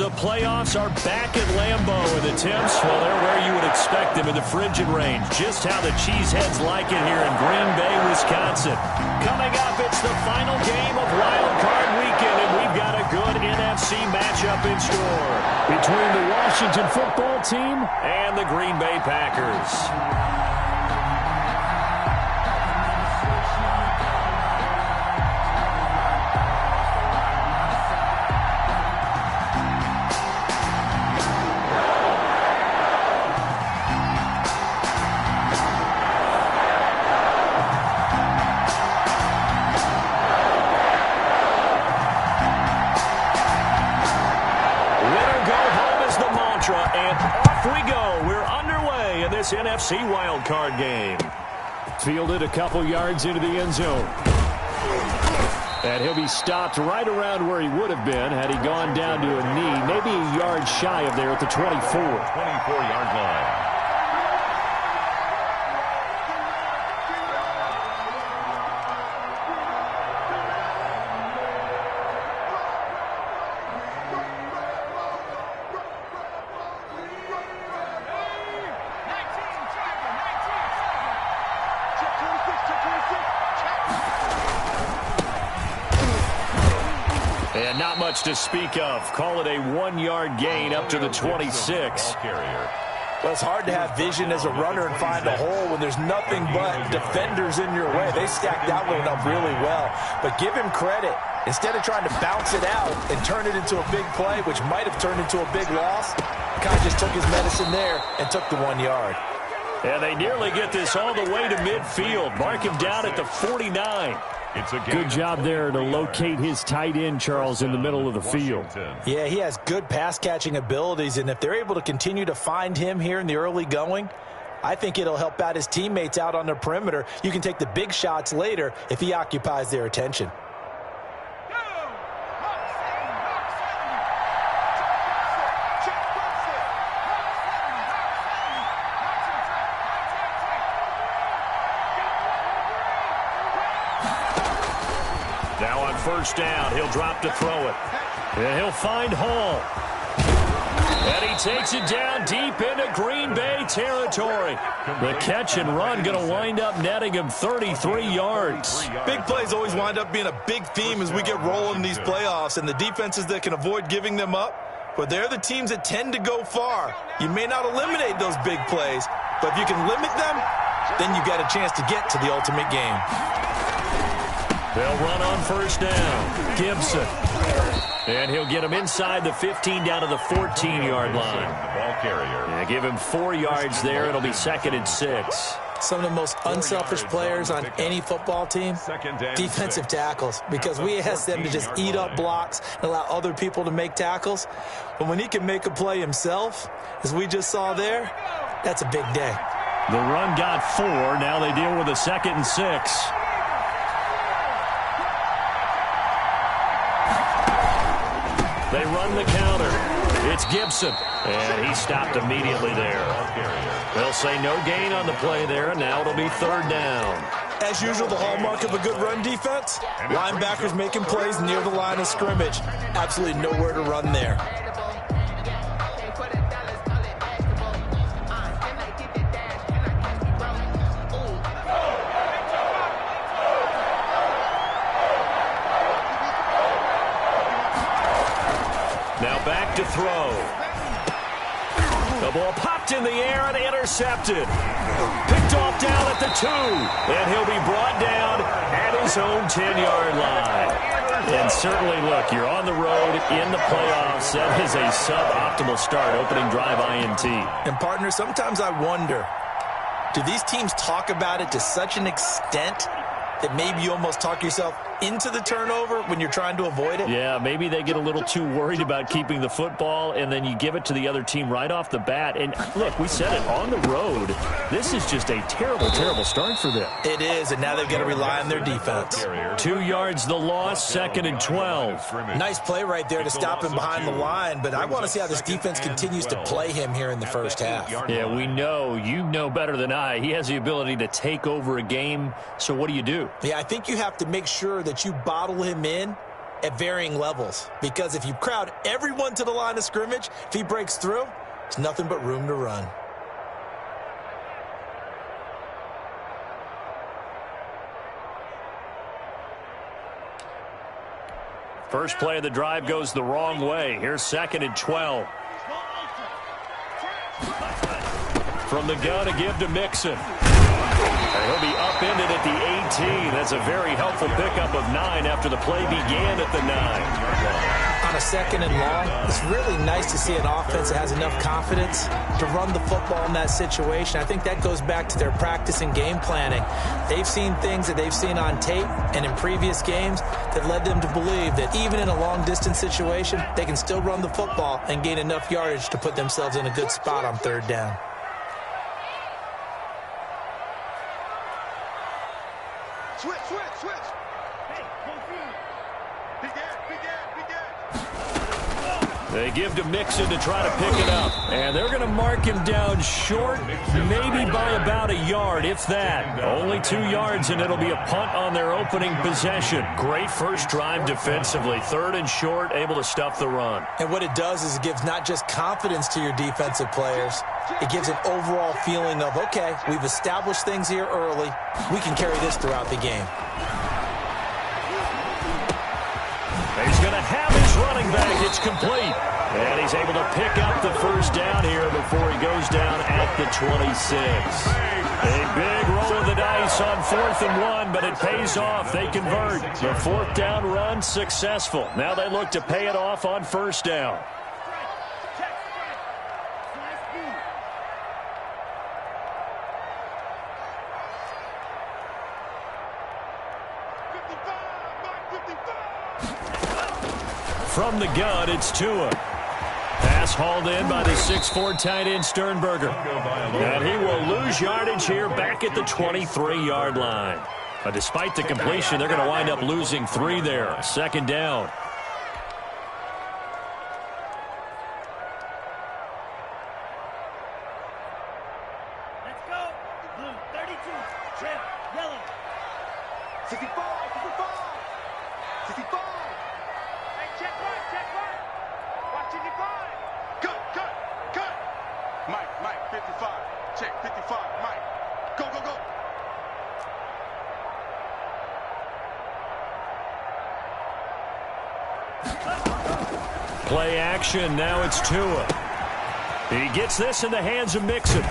The playoffs are back at Lambeau, and the temps, well, they're where you would expect them in the frigid range. Just how the Cheeseheads like it here in Green Bay, Wisconsin. Coming up, it's the final game of Wild Card Weekend, and we've got a good NFC matchup in store between the Washington football team and the Green Bay Packers. NFC wildcard game. Fielded a couple yards into the end zone. And he'll be stopped right around where he would have been had he gone down to a knee, maybe a yard shy of there at the 24. 24-yard line. And not much to speak of. Call it a 1-yard gain up to the 26. Well, it's hard to have vision as a runner and find a hole when there's nothing but defenders in your way. They stacked that one up really well. But give him credit. Instead of trying to bounce it out and turn it into a big play, which might have turned into a big loss, the guy just took his medicine there and took the 1 yard. And they nearly get this all the way to midfield. Mark him down at the 49. Good job there to locate his tight end, Charles, in the middle of the field. Yeah, he has good pass-catching abilities, and if they're able to continue to find him here in the early going, I think it'll help out his teammates out on the perimeter. You can take the big shots later if he occupies their attention. Now on first down, he'll drop to throw it. And he'll find Hall. And he takes it down deep into Green Bay territory. The catch and run going to wind up netting him 33 yards. Big plays always wind up being a big theme as we get rolling in these playoffs, and the defenses that can avoid giving them up, but they're the teams that tend to go far. You may not eliminate those big plays, but if you can limit them, then you got a chance to get to the ultimate game. They'll run on first down. Gibson. And he'll get him inside the 15 down to the 14-yard line. Ball carrier. Yeah, give him 4 yards there. It'll be 2nd and 6. Some of the most unselfish players on any football team, defensive tackles, because we ask them to just eat up blocks and allow other people to make tackles. But when he can make a play himself, as we just saw there, that's a big day. The run got 4. Now they deal with a 2nd and 6. They run the counter. It's Gibson. And he stopped immediately there. They'll say no gain on the play there. Now it'll be 3rd down. As usual, the hallmark of a good run defense, linebackers making plays near the line of scrimmage. Absolutely nowhere to run there. Now back to throw. The ball popped in the air and intercepted. Picked off down at the 2. And he'll be brought down at his own 10-yard line. And certainly, look, you're on the road in the playoffs. That is a suboptimal start, opening drive INT. And, partner, sometimes I wonder, do these teams talk about it to such an extent that maybe you almost talk yourself into the turnover when you're trying to avoid it? Yeah, maybe they get a little too worried about keeping the football, and then you give it to the other team right off the bat. And, look, we said it, on the road, this is just a terrible, terrible start for them. It is, and now they've got to rely on their defense. 2 yards the loss, 2nd and 12. Nice play right there to stop him behind the line, but I want to see how this defense continues to play him here in the first half. Yeah, we know, you know better than I, he has the ability to take over a game, so what do you do? Yeah, I think you have to make sure that you bottle him in at varying levels. Because if you crowd everyone to the line of scrimmage, if he breaks through, there's nothing but room to run. First play of the drive goes the wrong way. Here's 2nd and 12. From the gun, a give to Mixon. And he'll be upended at the 18. That's a very helpful pickup of 9 after the play began at the 9. On a 2nd and long, it's really nice to see an offense that has enough confidence to run the football in that situation. I think that goes back to their practice and game planning. They've seen things that they've seen on tape and in previous games that led them to believe that even in a long-distance situation, they can still run the football and gain enough yardage to put themselves in a good spot on 3rd down. Switch. Hey, They give to Mixon to try to pick it up. And they're going to mark him down short, maybe by about a yard, if that. Only 2 yards, and it'll be a punt on their opening possession. Great first drive defensively. 3rd and short, able to stuff the run. And what it does is it gives not just confidence to your defensive players, it gives an overall feeling of, okay, we've established things here early. We can carry this throughout the game. He's going to have his running back. It's complete. And he's able to pick up the first down here before he goes down at the 26. A big roll of the dice on 4th and 1, but it pays off. They convert. The 4th down run successful. Now they look to pay it off on 1st down. From the gun, it's Tua. Pass hauled in by the 6'4" tight end Sternberger. And he will lose yardage here back at the 23-yard line. But despite the completion, they're going to wind up losing 3 there. 2nd down. Let's go. Blue, 32. Red, yellow. 65. 65. Hey, check right. Watch 65. Cut. Mike, 55. Check, 55. Mike, go. Play action. Now it's Tua. He gets this in the hands of Mixon.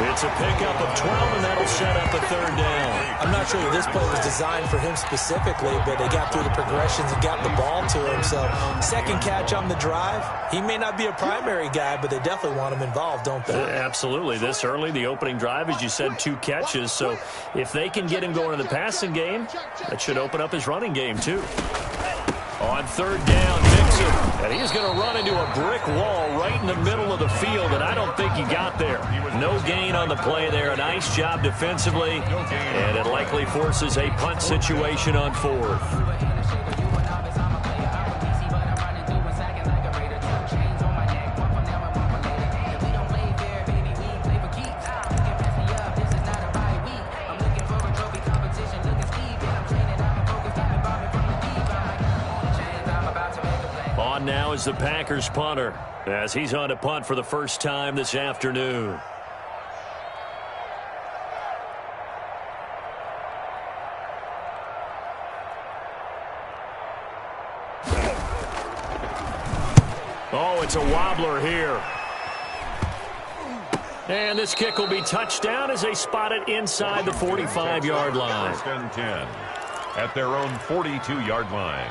It's a pickup of 12, and that'll set up a 3rd down. I'm not sure that this play was designed for him specifically, but they got through the progressions and got the ball to him. So 2nd catch on the drive. He may not be a primary guy, but they definitely want him involved, don't they? Absolutely. This early, the opening drive, as you said, 2 catches. So if they can get him going in the passing game, that should open up his running game too. On 3rd down, Mixon. And he's going to run into a brick wall right in the middle of the field, and I don't think he got there. No gain on the play there. A nice job defensively, and it likely forces a punt situation on 4th. Now is the Packers punter as he's on to punt for the first time this afternoon. Oh, it's a wobbler here. And this kick will be touchdown as they spot it inside the 45-yard line. 1st and 10 at their own 42-yard line.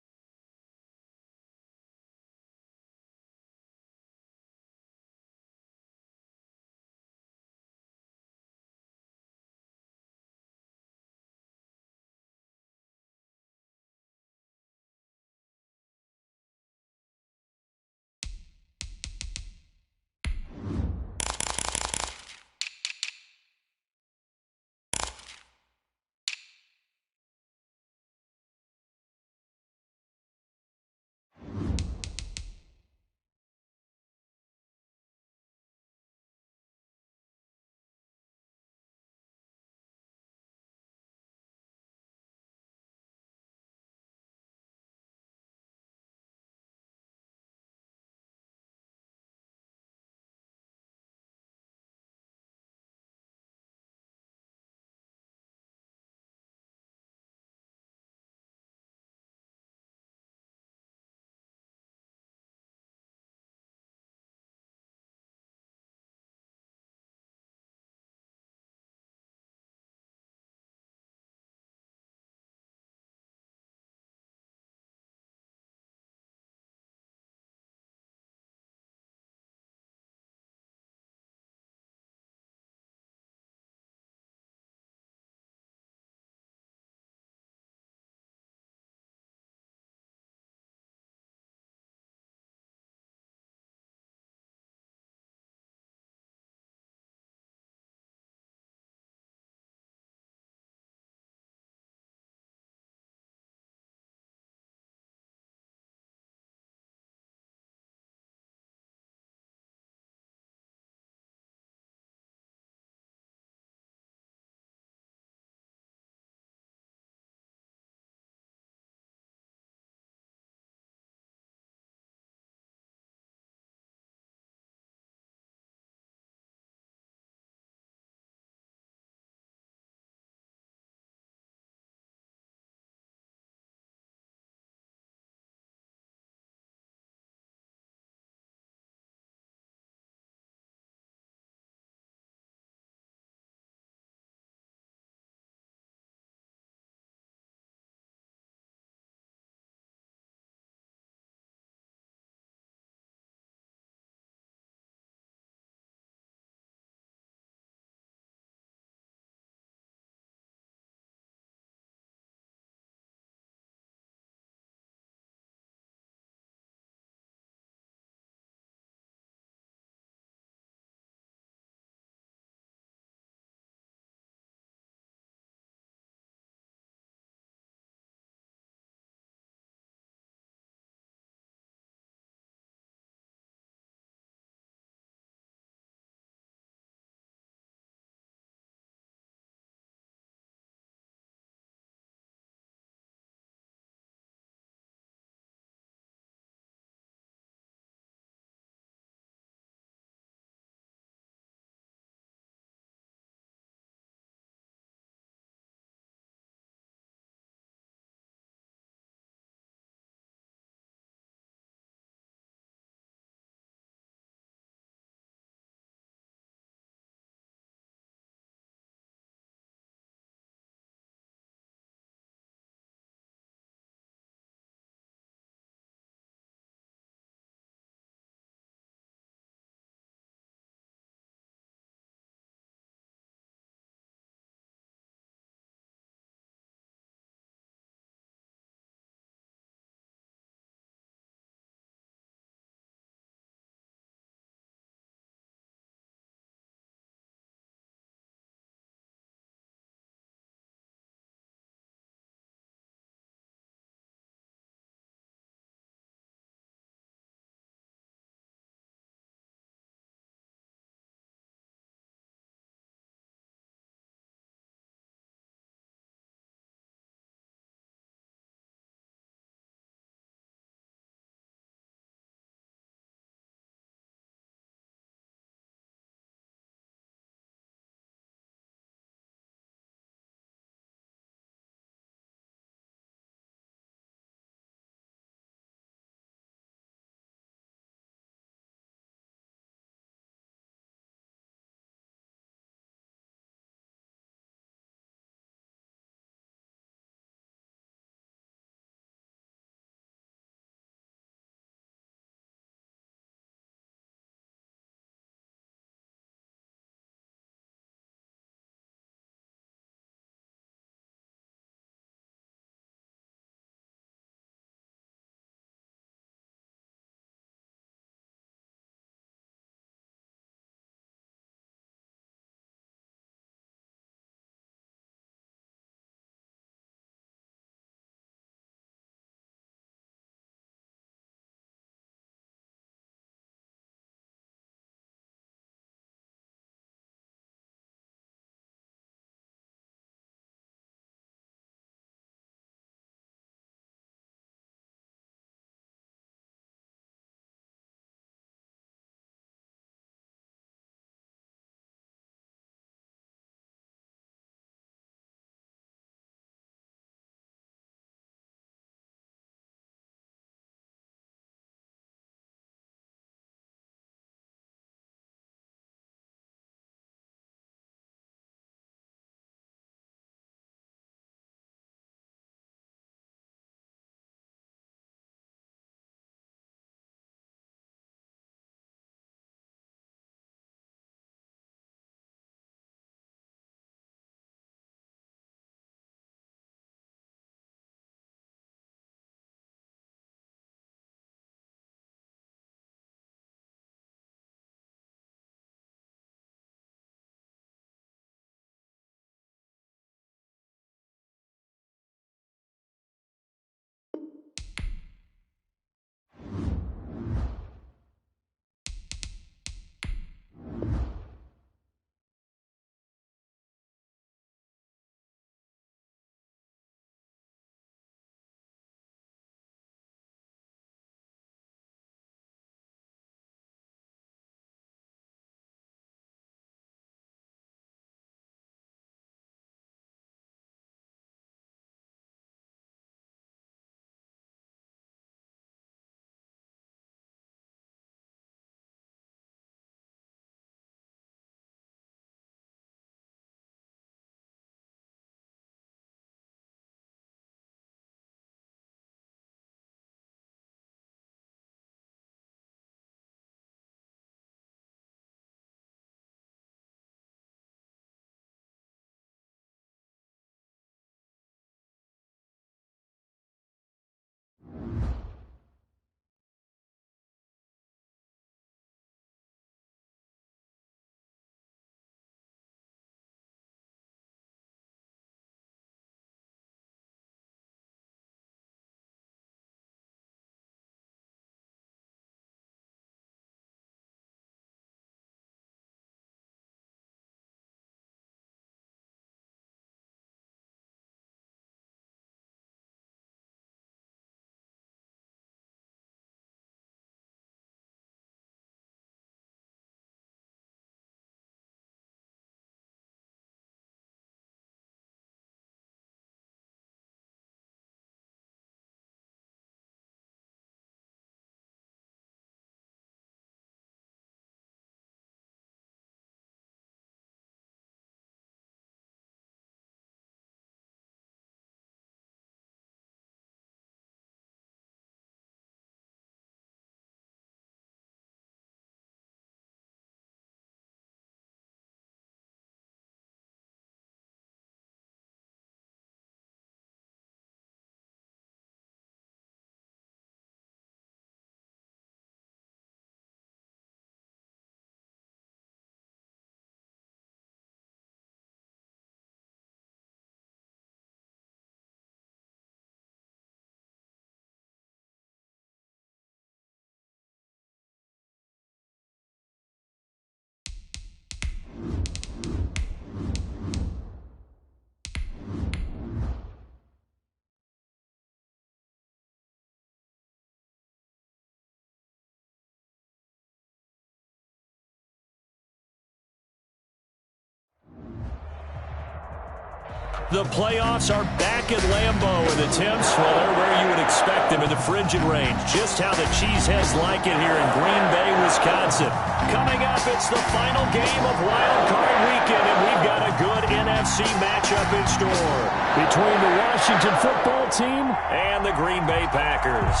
The playoffs are back at Lambeau, and the Temps, well, they're where you would expect them in the frigid range. Just how the Cheeseheads like it here in Green Bay, Wisconsin. Coming up, it's the final game of Wild Card Weekend, and we've got a good NFC matchup in store between the Washington football team and the Green Bay Packers.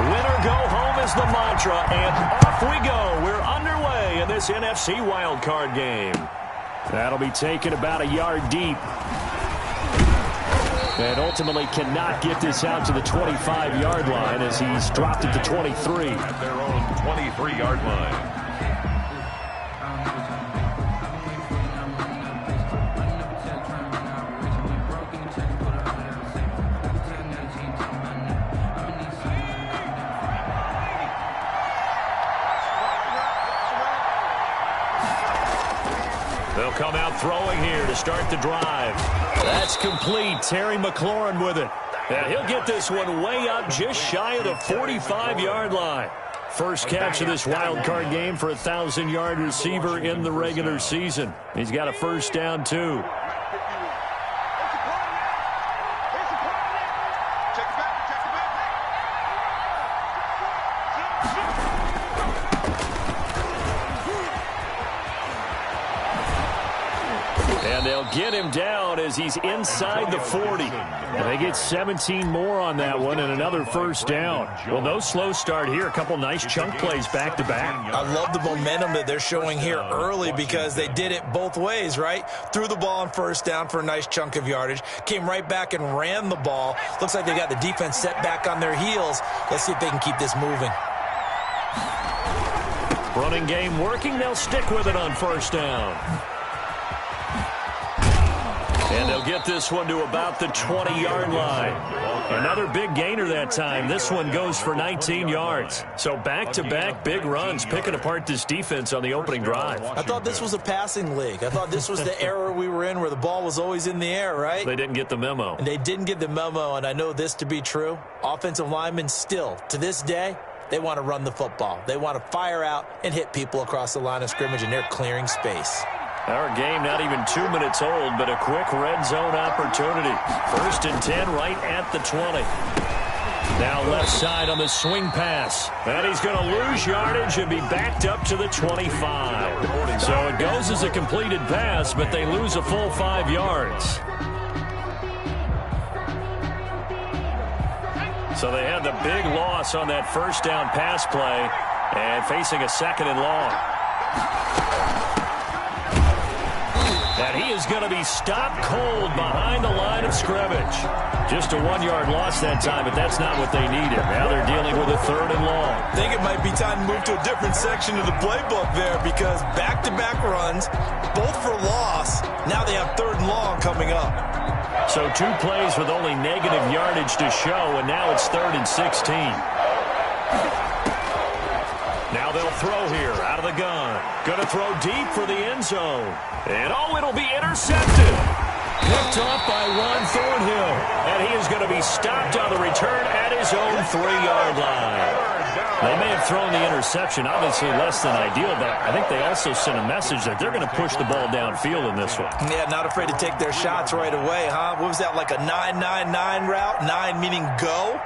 Win or go home is the mantra, and off we go. We're underway in this NFC Wild Card game. That'll be taken about a yard deep. And ultimately cannot get this out to the 25-yard line as he's dropped it to 23. At their own 23-yard line. They'll come out throwing here to start the drive. That's complete. Terry McLaurin with it. And he'll get this one way up just shy of the 45-yard line. First catch of this wild card game for a 1,000-yard receiver in the regular season. He's got a first down, too. And they'll get him down as he's inside the 40. And they get 17 more on that one and another first down. Well, no slow start here. A couple nice chunk plays back-to-back. I love the momentum that they're showing here early because they did it both ways, right? Threw the ball on first down for a nice chunk of yardage. Came right back and ran the ball. Looks like they got the defense set back on their heels. Let's see if they can keep this moving. Running game working. They'll stick with it on first down. And they'll get this one to about the 20-yard line. Another big gainer that time. This one goes for 19 yards. So back-to-back big runs, picking apart this defense on the opening drive. I thought this was a passing league. I thought this was the era we were in where the ball was always in the air, right? They didn't get the memo. And they didn't get the memo, and I know this to be true. Offensive linemen still, to this day, they want to run the football. They want to fire out and hit people across the line of scrimmage, and they're clearing space. Our game not even 2 minutes old, but a quick red zone opportunity. 1st and 10 right at the 20. Now left side on the swing pass. And he's going to lose yardage and be backed up to the 25. So it goes as a completed pass, but they lose a full 5 yards. So they had the big loss on that first down pass play and facing a 2nd and long. And he is going to be stopped cold behind the line of scrimmage. Just a 1-yard loss that time, but that's not what they needed. Now they're dealing with a 3rd and long. I think it might be time to move to a different section of the playbook there because back-to-back runs, both for loss. Now they have 3rd and long coming up. So 2 plays with only negative yardage to show, and now it's 3rd and 16. Now they'll throw here out of the gun. Going to throw deep for the end zone. And it'll be intercepted. Picked off by Juan Thornhill. And he is going to be stopped on the return at his own 3-yard line. They may have thrown the interception, obviously less than ideal, but I think they also sent a message that they're going to push the ball downfield in this one. Yeah, not afraid to take their shots right away, huh? What was that, like a 9-9-9 route? 9 meaning go?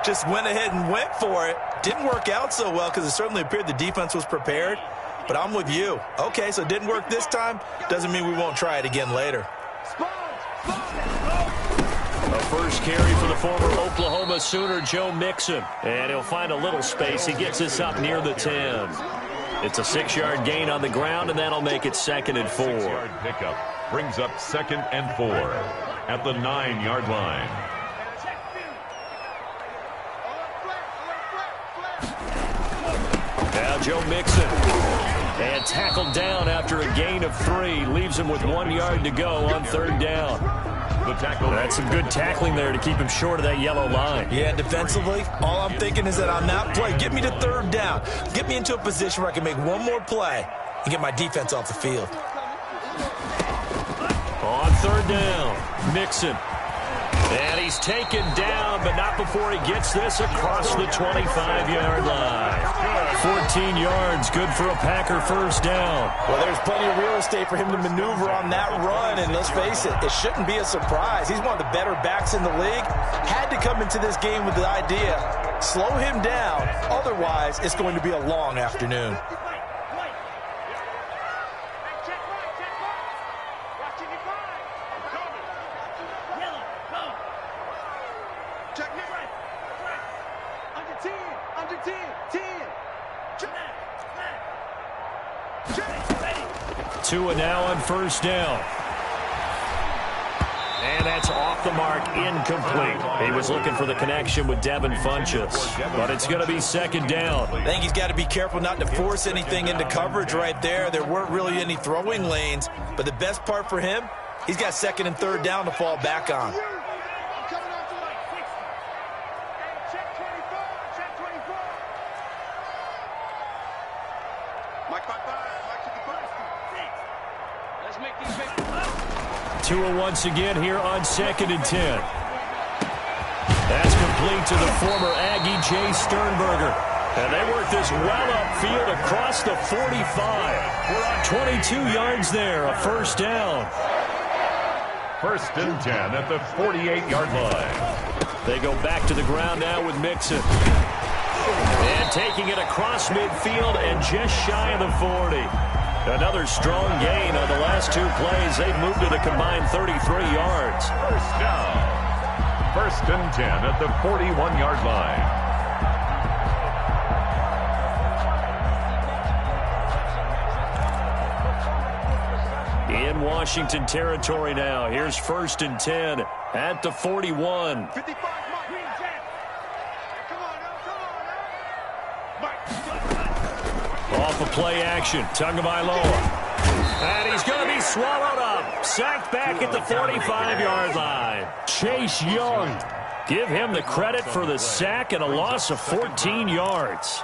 Just went ahead and went for it. Didn't work out so well because it certainly appeared the defense was prepared. But I'm with you. Okay, so it didn't work this time. Doesn't mean we won't try it again later. A first carry for the former Oklahoma Sooner, Joe Mixon. And he'll find a little space. He gets us up near the 10. It's a 6-yard gain on the ground, and that'll make it 2nd and 4. 6-yard pickup brings up 2nd and 4 at the 9-yard line. Now Joe Mixon. And tackled down after a gain of 3. Leaves him with 1 yard to go on 3rd down. The tackle. That's some good tackling there to keep him short of that yellow line. Yeah, defensively, all I'm thinking is that on that play, get me to 3rd down. Get me into a position where I can make one more play and get my defense off the field. On 3rd down, Mixon. And he's taken down, but not before he gets this across the 25-yard line. 14 yards, good for a Packer first down. Well, there's plenty of real estate for him to maneuver on that run, and let's face it, it shouldn't be a surprise. He's one of the better backs in the league. Had to come into this game with the idea, slow him down, otherwise it's going to be a long afternoon. Tua now on first down. And that's off the mark, incomplete. He was looking for the connection with Devin Funchess, but it's going to be second down. I think he's got to be careful not to force anything into coverage right there. There weren't really any throwing lanes, but the best part for him, he's got second and third down to fall back on. Tua once again here on 2nd and 10. That's complete to the former Aggie, Jay Sternberger. And they work this well upfield across the 45. We're on 22 yards there, a first down. First and 10 at the 48-yard line. They go back to the ground now with Mixon. And taking it across midfield and just shy of the 40. Another strong gain on the last two plays. They've moved to a combined 33 yards. First down. First and 10 at the 41-yard line. In Washington territory now. Here's first and 10 at the 41. 55, Off of play action, Tagovailoa. And he's going to be swallowed up. Sacked back at the 45-yard line. Chase Young. Give him the credit for the sack and a loss of 14 yards.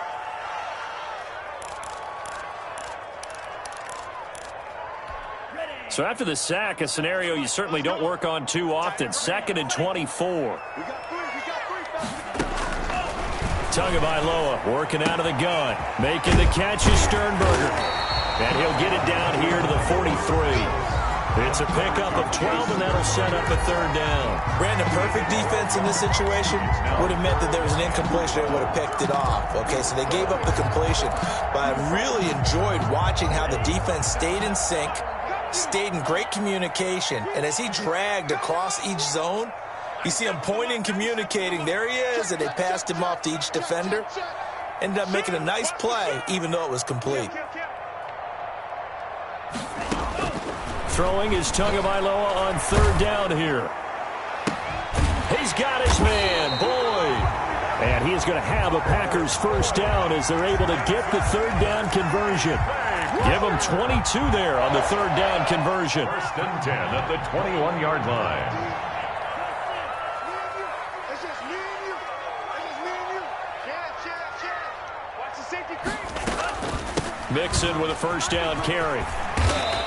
So after the sack, a scenario you certainly don't work on too often. 2nd and 24. Tagovailoa working out of the gun. Making the catch is Sternberger. And he'll get it down here to the 43. It's a pickup of 12, and that'll set up a third down. Brandon, perfect defense in this situation would have meant that there was an incompletion and would have picked it off. Okay, so they gave up the completion. But I really enjoyed watching how the defense stayed in sync, stayed in great communication, and as he dragged across each zone, you see him pointing, communicating. There he is, and they passed him off to each defender. Ended up making a nice play, even though it was complete. Throwing is Tagovailoa on third down here. He's got his man, Boyd. And he is going to have a Packers first down as they're able to get the third down conversion. Give them 22 there on the third down conversion. First and 10 at the 21-yard line. Mixon with a first down carry.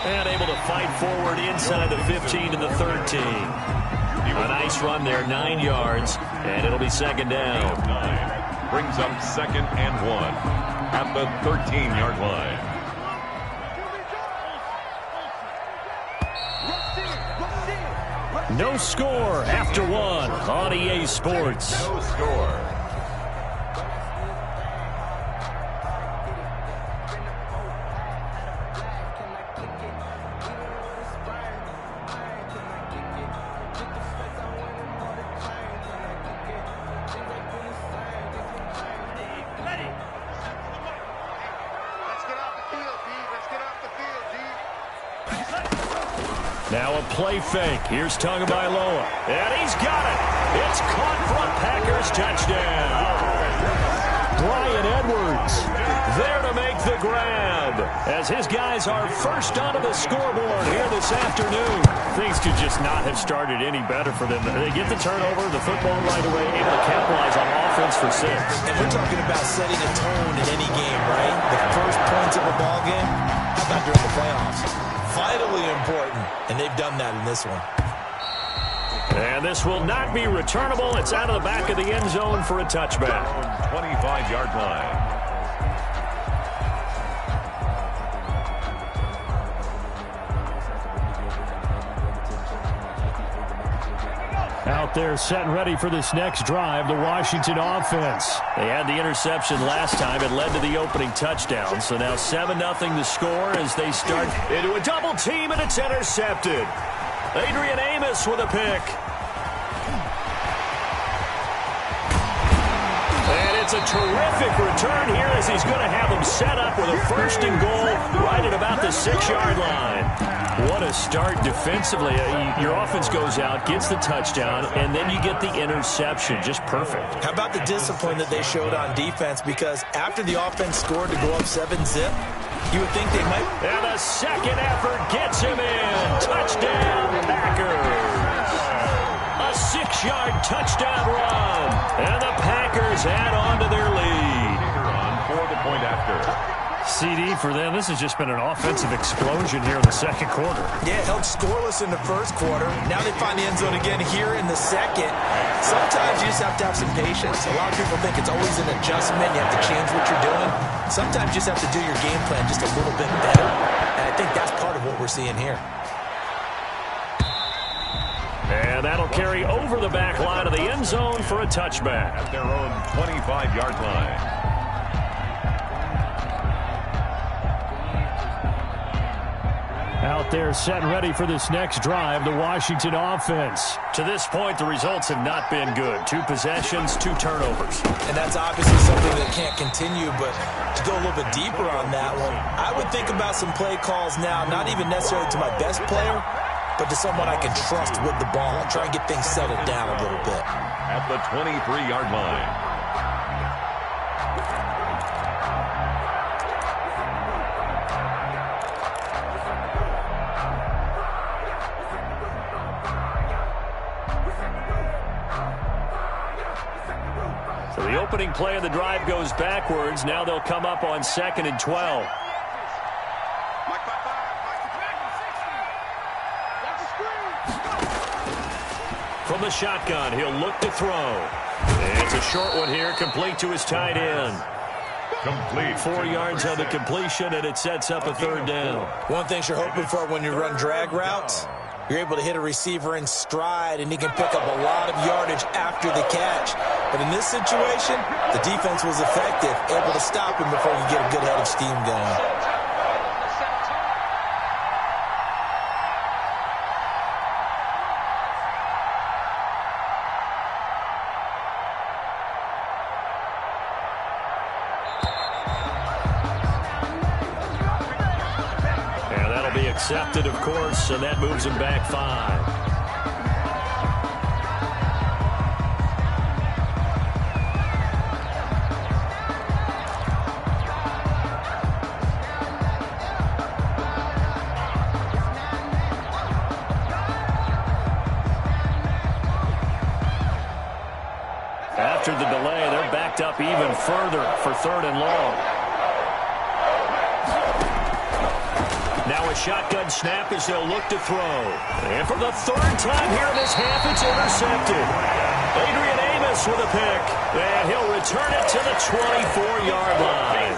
And able to fight forward inside the 15 to the 13. A nice run there, 9 yards, and it'll be second down. Brings up 2nd and 1 at the 13-yard line. No score after one on EA Sports. No score. Now a play fake. Here's Tagovailoa. And he's got it. It's caught for a Packers touchdown. Bryan Edwards there to make the grab as his guys are first onto the scoreboard here this afternoon. Things could just not have started any better for them. They get the turnover, the football right away, able to capitalize on offense for 6. And we're talking about setting a tone in any game, right? The first points of a ball game, how about during the playoffs? Vitally important, and they've done that in this one. And this will not be returnable. It's out of the back of the end zone for a touchback. 25-yard line. Out there set and ready for this next drive, the Washington offense. They had the interception last time. It led to the opening touchdown. So now 7-0 the score as they start into a double team, and it's intercepted. Adrian Amos with a pick. And it's a terrific return here as he's going to have them set up with a 1st and goal right at about the 6-yard line. What a start defensively. Your offense goes out, gets the touchdown, and then you get the interception. Just perfect. How about the discipline that they showed on defense? Because after the offense scored to go up 7-zip, you would think they might. And a second effort gets him in. Touchdown, Packers. A 6-yard touchdown run. And the Packers add on to their lead. For the point after. CD for them. This has just been an offensive explosion here in the second quarter. Yeah, held scoreless in the first quarter. Now they find the end zone again here in the second. Sometimes you just have to have some patience. A lot of people think it's always an adjustment. You have to change what you're doing. Sometimes you just have to do your game plan just a little bit better. And I think that's part of what we're seeing here. And that'll carry over the back line of the end zone for a touchback. At their own 25-yard line. Out there set and ready for this next drive, the Washington offense. To this point, the results have not been good. 2 possessions, 2 turnovers. And that's obviously something that can't continue, but to go a little bit deeper on that one, I would think about some play calls now, not even necessarily to my best player, but to someone I can trust with the ball. Try and get things settled down a little bit. At the 23-yard line. So the opening play of the drive goes backwards. Now they'll come up on 2nd and 12. From the shotgun, he'll look to throw. And it's a short one here, complete to his tight end. Complete. 4 yards on the completion, and it sets up a 3rd down. One thing you're hoping for when you run drag routes, you're able to hit a receiver in stride, and he can pick up a lot of yardage after the catch. But in this situation, the defense was effective, able to stop him before you get a good head of steam going. Accepted, of course, and that moves him back 5. After the delay, they're backed up even further for 3rd and long. Now a shotgun snap as they'll look to throw. And for the 3rd time here in this half, it's intercepted. Adrian Amos with a pick. And he'll return it to the 24-yard line.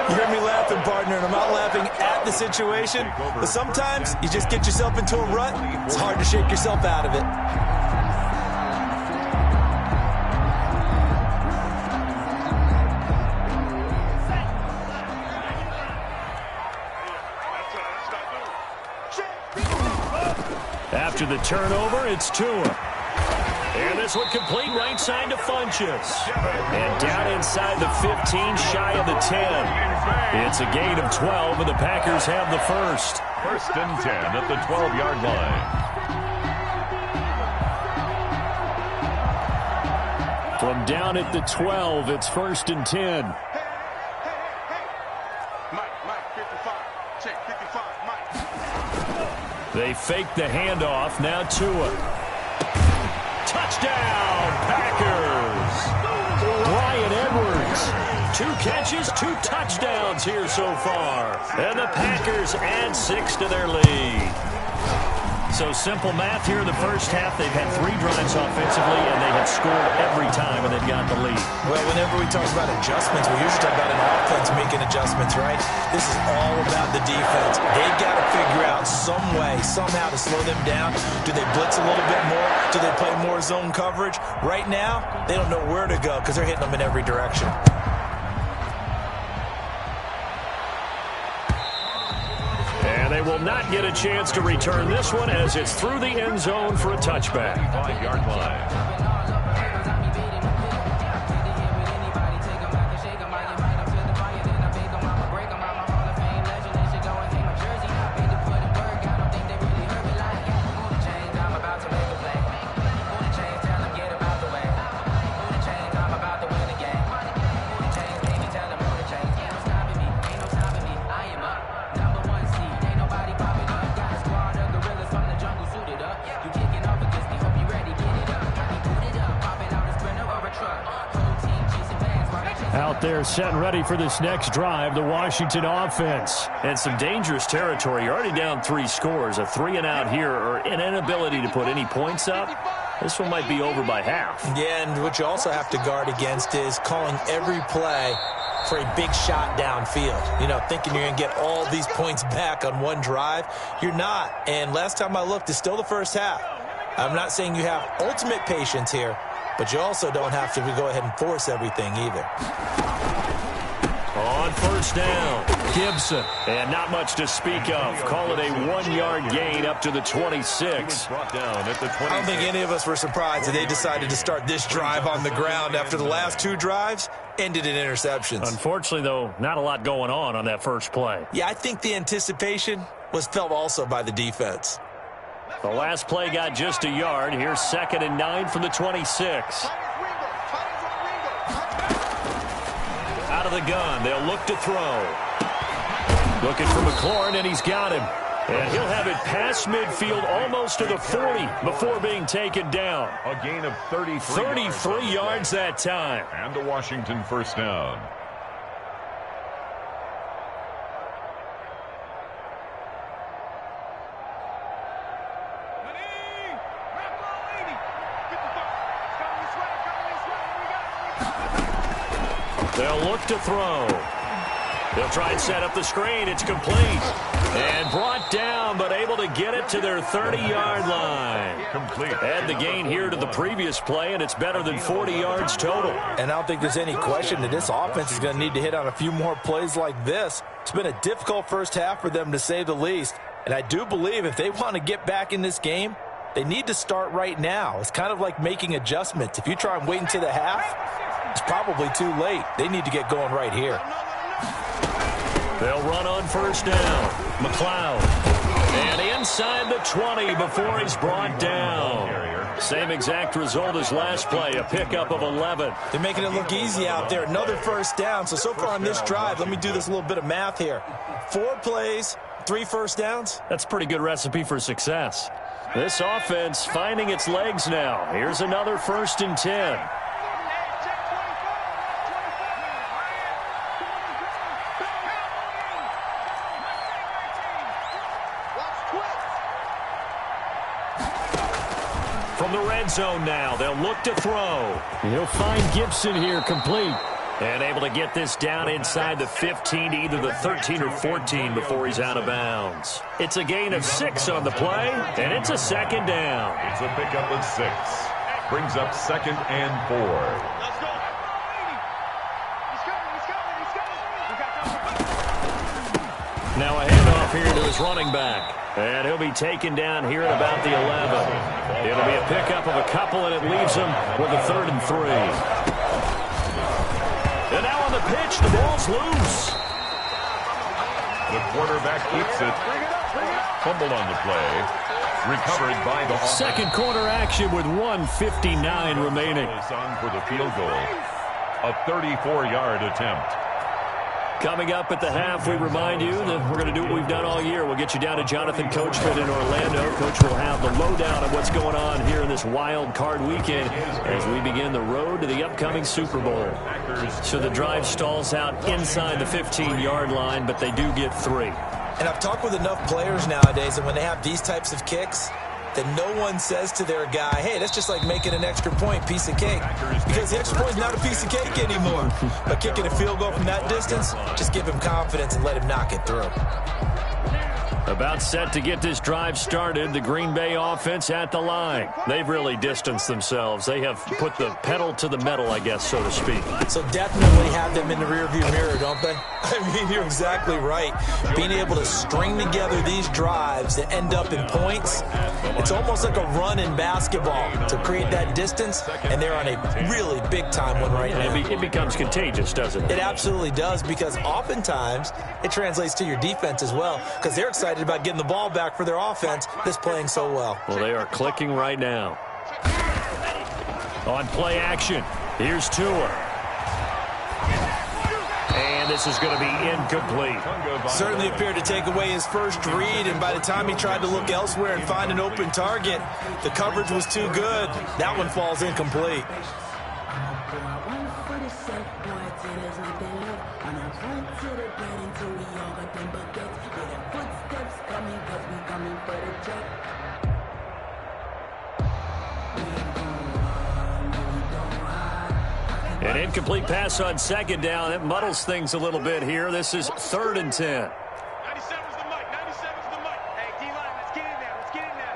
You hear me laughing, partner, and I'm not laughing at the situation. But sometimes you just get yourself into a rut. It's hard to shake yourself out of it. After the turnover, it's Tua. And this one complete right side to Funchess. And down inside the 15, shy of the 10. It's a gain of 12, and the Packers have the first. 1st and 10 at the 12-yard line. From down at the 12, it's 1st and 10. Mike, 55. Check, 55, Mike. They fake the handoff. Now Tua. Touchdown, Packers. Bryan Edwards. 2 catches, 2 touchdowns here so far. And the Packers add 6 to their lead. So simple math here in the first half. They've had 3 drives offensively, and they have scored every time, and they've got the lead. Well, whenever we talk about adjustments, we usually talk about an offense making adjustments, right? This is all about the defense. They've got to figure out some way, somehow to slow them down. Do they blitz a little bit more? Do they play more zone coverage? Right now, they don't know where to go because they're hitting them in every direction. And they will not get a chance to return this one as it's through the end zone for a touchback. 5-yard line. Out there set and ready for this next drive, the Washington offense. And some dangerous territory. You're already down 3 scores. A 3-and-out here or an inability to put any points up. This one might be over by half. Yeah, and what you also have to guard against is calling every play for a big shot downfield. You know, thinking you're going to get all these points back on one drive. You're not. And last time I looked, it's still the first half. I'm not saying you have ultimate patience here, but you also don't have to go ahead and force everything either. On first down, Gibson. And not much to speak of. Call it a 1-yard gain up to the 26. Brought down at the 26. I don't think any of us were surprised that they decided to start this drive on the ground after the last 2 drives ended in interceptions. Unfortunately, though, not a lot going on that first play. Yeah, I think the anticipation was felt also by the defense. The last play got just a yard. Here's 2nd and 9 from the 26. Out of the gun. They'll look to throw. Looking for McLaurin, and he's got him. And he'll have it past midfield almost to the 40 before being taken down. A gain of 33. 33 yards that time. And a Washington first down. They'll look to throw. They'll try and set up the screen. It's complete. And brought down, but able to get it to their 30-yard line. Complete. Add the gain here to the previous play, and it's better than 40 yards total. And I don't think there's any question that this offense is going to need to hit on a few more plays like this. It's been a difficult first half for them, to say the least. And I do believe if they want to get back in this game, they need to start right now. It's kind of like making adjustments. If you try and wait until the half, it's probably too late. They need to get going right here. They'll run on first down. McLeod. And inside the 20 before he's brought down. Same exact result as last play, a pickup of 11. They're making it look easy out there. Another first down. So far on this drive, let me do this little bit of math here. 4 plays, 3 first downs. That's a pretty good recipe for success. This offense finding its legs now. Here's another 1st and 10. From the red zone now, they'll look to throw. He'll find Gibson here complete. And able to get this down inside the 15 to either the 13 or 14 before he's out of bounds. It's a gain of 6 on the play, and it's a 2nd down. It's a pickup of 6. Brings up 2nd and 4. Let's go. Now a handoff here to his running back. And he'll be taken down here at about the 11. It'll be a pickup of a couple, and it leaves him with a 3rd and 3. And now on the pitch, the ball's loose. The quarterback keeps it. Fumbled on the play. Recovered by the second quarter action with 1:59 remaining. On for the field goal. A 34-yard attempt. Coming up at the half, we remind you that we're going to do what we've done all year. We'll get you down to Jonathan Coachman in Orlando. Coach will have the lowdown of what's going on here in this wild card weekend as we begin the road to the upcoming Super Bowl. So the drive stalls out inside the 15-yard line, but they do get 3. And I've talked with enough players nowadays that when they have these types of kicks, that no one says to their guy, hey, that's just like making an extra point, piece of cake. Because the extra point is not a piece of cake anymore. But kicking a field goal from that distance, just give him confidence and let him knock it through. About set to get this drive started, the Green Bay offense at the line. They've really distanced themselves. They have put the pedal to the metal, I guess, so to speak. So definitely have them in the rearview mirror, don't they? I mean, you're exactly right. Being able to string together these drives that end up in points, it's almost like a run in basketball to create that distance, and they're on a really big-time one right now. It becomes contagious, doesn't it? It absolutely does, because oftentimes it translates to your defense as well, because they're excited about getting the ball back for their offense that's playing so well. Well, they are clicking right now. On play action, here's Tua. And this is going to be incomplete. Certainly appeared to take away his first read, and by the time he tried to look elsewhere and find an open target, the coverage was too good. That one falls incomplete. An incomplete pass on second down. It muddles things a little bit here. This is 3rd and 10. 97's the mic. 97's the mic. Hey, D-line, let's get in there. Let's get in there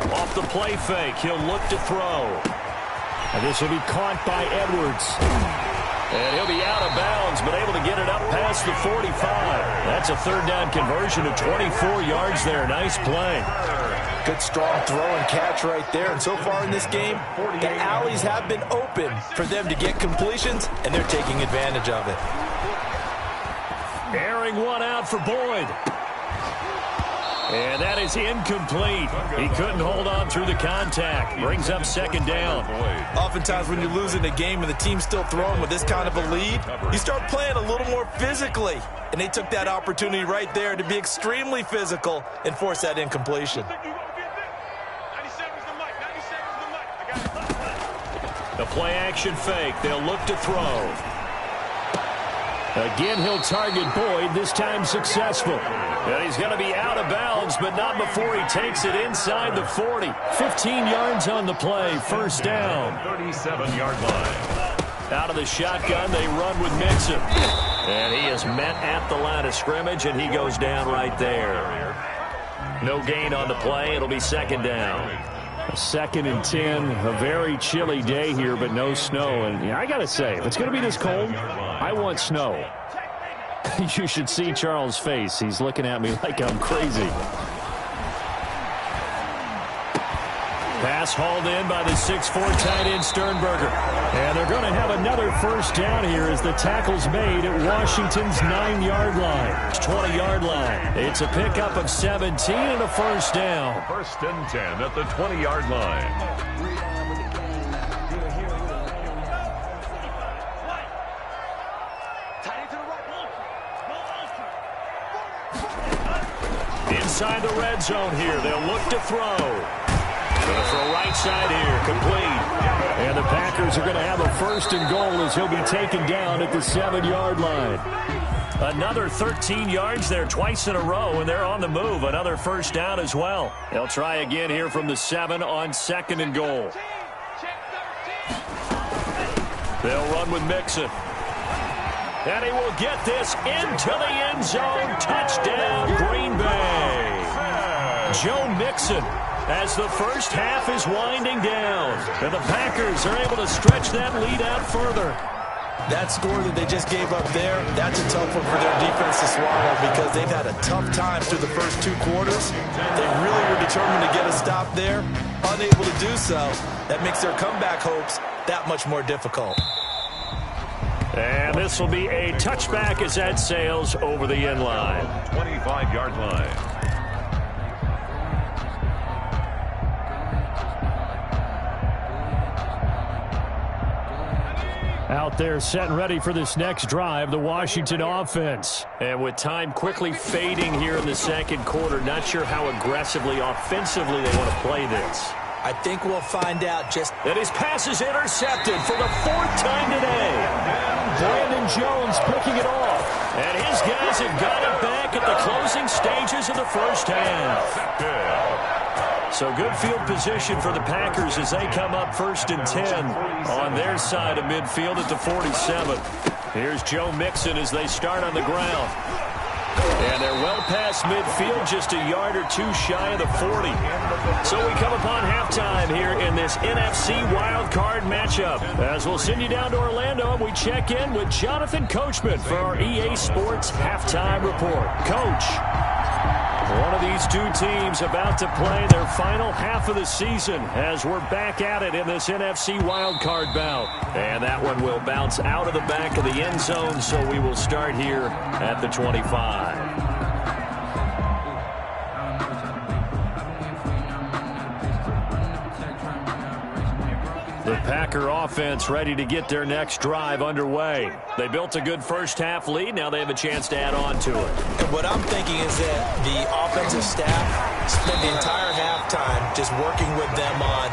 now. Off the play fake, he'll look to throw. And this will be caught by Edwards. And he'll be out of bounds, but able to get it up past the 45. That's a 3rd down conversion of 24 yards there. Nice play. Good strong throw and catch right there. And so far in this game, the alleys have been open for them to get completions, and they're taking advantage of it. Airing one out for Boyd. And that is incomplete. He couldn't hold on through the contact. Brings up 2nd down. Oftentimes when you're losing a game and the team's still throwing with this kind of a lead, you start playing a little more physically. And they took that opportunity right there to be extremely physical and force that incompletion. 97's the mic. 97's the mic. I got it. The play action fake. They'll look to throw. Again, he'll target Boyd, this time successful. And he's going to be out of bounds, but not before he takes it inside the 40. 15 yards on the play, 1st down. 37-yard line. Out of the shotgun, they run with Mixon. And he is met at the line of scrimmage, and he goes down right there. No gain on the play. It'll be 2nd down. 2nd and 10, a very chilly day here, but no snow. And I got to say, if it's going to be this cold, I want snow. You should see Charles' face. He's looking at me like I'm crazy. Pass hauled in by the 6'4" tight end Sternberger. And they're going to have another 1st down here as the tackle's made at Washington's 9-yard line. 20-yard line. It's a pickup of 17 and a 1st down. 1st and 10 at the 20-yard line. Inside the red zone here. They'll look to throw. Going to throw right side here. Complete. And the Packers are going to have a 1st and goal as he'll be taken down at the 7-yard line. Another 13 yards there twice in a row, and they're on the move. Another 1st down as well. They'll try again here from the 7 on 2nd and goal. They'll run with Mixon. And he will get this into the end zone. Touchdown, Green Bay. Joe Mixon as the first half is winding down. And the Packers are able to stretch that lead out further. That score that they just gave up there, that's a tough one for their defense to swallow because they've had a tough time through the first 2 quarters. They really were determined to get a stop there, unable to do so. That makes their comeback hopes that much more difficult. And this will be a touchback as that sails over the end line. 25-yard line. Out there set and ready for this next drive, the Washington offense. And with time quickly fading here in the 2nd quarter, not sure how aggressively, offensively they want to play this. I think we'll find out just... And his pass is intercepted for the 4th time today. Brandon Jones picking it off. And his guys have got it back at the closing stages of the first half. So good field position for the Packers as they come up 1st and 10 on their side of midfield at the 47. Here's Joe Mixon as they start on the ground. And they're well past midfield, just a yard or two shy of the 40. So we come upon halftime here in this NFC wildcard matchup. As we'll send you down to Orlando, and we check in with Jonathan Coachman for our EA Sports Halftime Report. Coach, one of these two teams about to play their final half of the season as we're back at it in this NFC wildcard bout. And that one will bounce out of the back of the end zone, so we will start here at the 25. The Packer offense ready to get their next drive underway. They built a good first half lead. Now they have a chance to add on to it. And what I'm thinking is that the offensive staff spent the entire halftime just working with them on,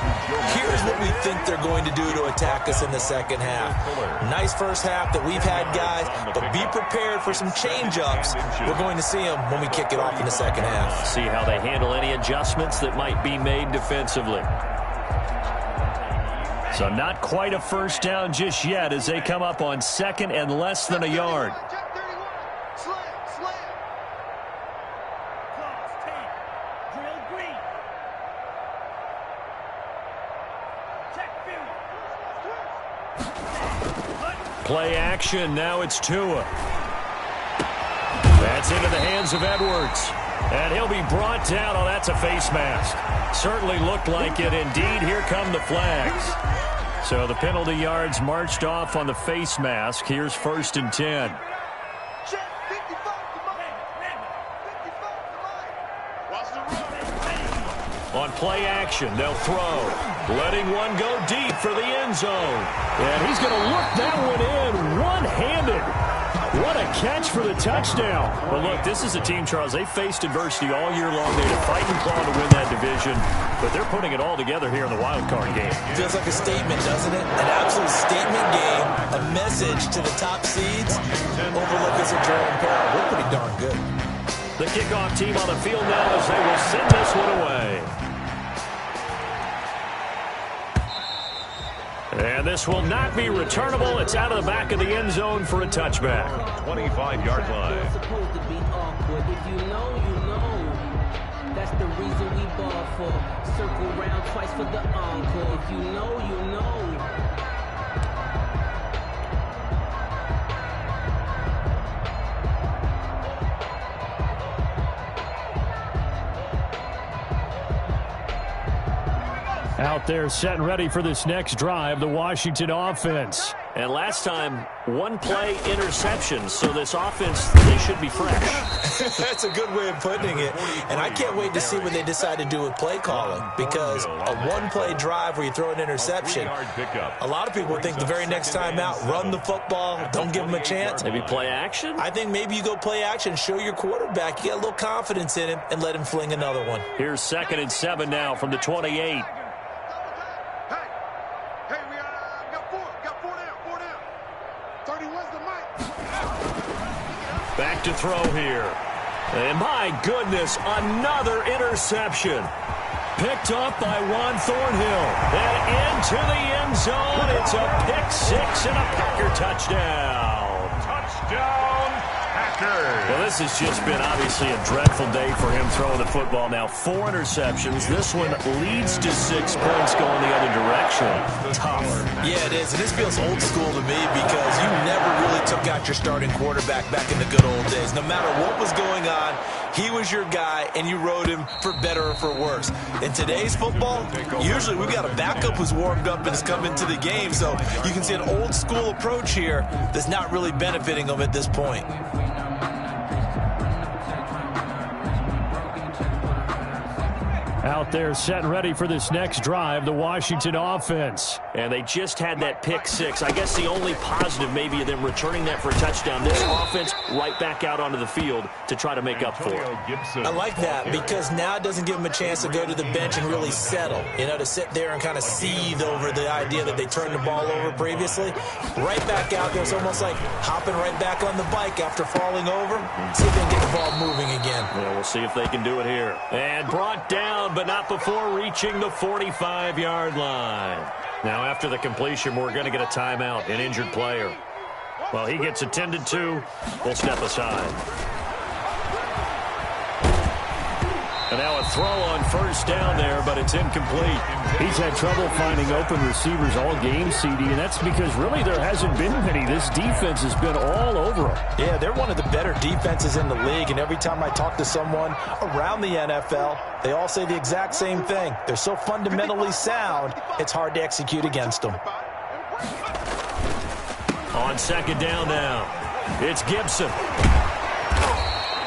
here's what we think they're going to do to attack us in the second half. Nice first half that we've had, guys, but be prepared for some change-ups. We're going to see them when we kick it off in the second half. See how they handle any adjustments that might be made defensively. So not quite a first down just yet as they come up on 2nd and less than a yard. Play action. Now it's Tua. That's into the hands of Edwards. And he'll be brought down. Oh, that's a face mask. Certainly looked like it. Indeed, here come the flags. So the penalty yards marched off on the face mask. Here's 1st and 10. On play action, they'll throw. Letting one go deep for the end zone. And he's going to look that one in one-handed. What a catch for the touchdown. But look, this is a team, Charles, they faced adversity all year long. They had to fight and claw to win that division. But they're putting it all together here in the wild card game. Feels like a statement, doesn't it? An absolute statement game. A message to the top seeds. Overlook this at Jerome Powell. We're pretty darn good. The kickoff team on the field now as they will send this one away. And this will not be returnable. It's out of the back of the end zone for a touchback. 25-yard line. It's supposed to be awkward. If you know, you know. That's the reason we ball for. Circle round twice for the encore. If you know, you know. Out there set and ready for this next drive, the Washington offense. And last time, one play interception, so this offense, they should be fresh. That's a good way of putting it. And I can't wait to see what they decide to do with play calling, because a one-play drive where you throw an interception, a lot of people think the very next time out, run the football, don't give them a chance. Maybe play action? I think maybe you go play action, show your quarterback, you got a little confidence in him, and let him fling another one. Here's 2nd and 7 now from the 28. Back to throw here. And my goodness, another interception. Picked up by Juan Thornhill. And into the end zone. It's a pick six and a Packer touchdown. Touchdown, Packers. Well, this has just been obviously a dreadful day for him throwing the football. Now 4 interceptions. This one leads to 6 points going the other direction. Tough. Yeah, it is. And this feels old school to me because you never really took out your starting quarterback back in the good old days. No matter what was going on, he was your guy, and you rode him for better or for worse. In today's football, usually we've got a backup who's warmed up and has come into the game. So you can see an old school approach here that's not really benefiting them at this point. Out there set and ready for this next drive, the Washington offense. And they just had that pick six. I guess the only positive maybe of them returning that for a touchdown. This offense right back out onto the field to try to make up for it. I like that because now it doesn't give them a chance to go to the bench and really settle. You know, to sit there and kind of seethe over the idea that they turned the ball over previously. Right back out there. It's almost like hopping right back on the bike after falling over. See if they can get the ball moving again. Yeah, we'll see if they can do it here. And brought down, but not before reaching the 45-yard line. Now, after the completion, we're going to get a timeout, an injured player. Well, he gets attended to. We'll step aside. And now a throw on first down there, but it's incomplete. He's had trouble finding open receivers all game, CD, and that's because really there hasn't been many. This defense has been all over them. Yeah, they're one of the better defenses in the league, and every time I talk to someone around the NFL, they all say the exact same thing. They're so fundamentally sound, it's hard to execute against them. On second down now, it's Gibson.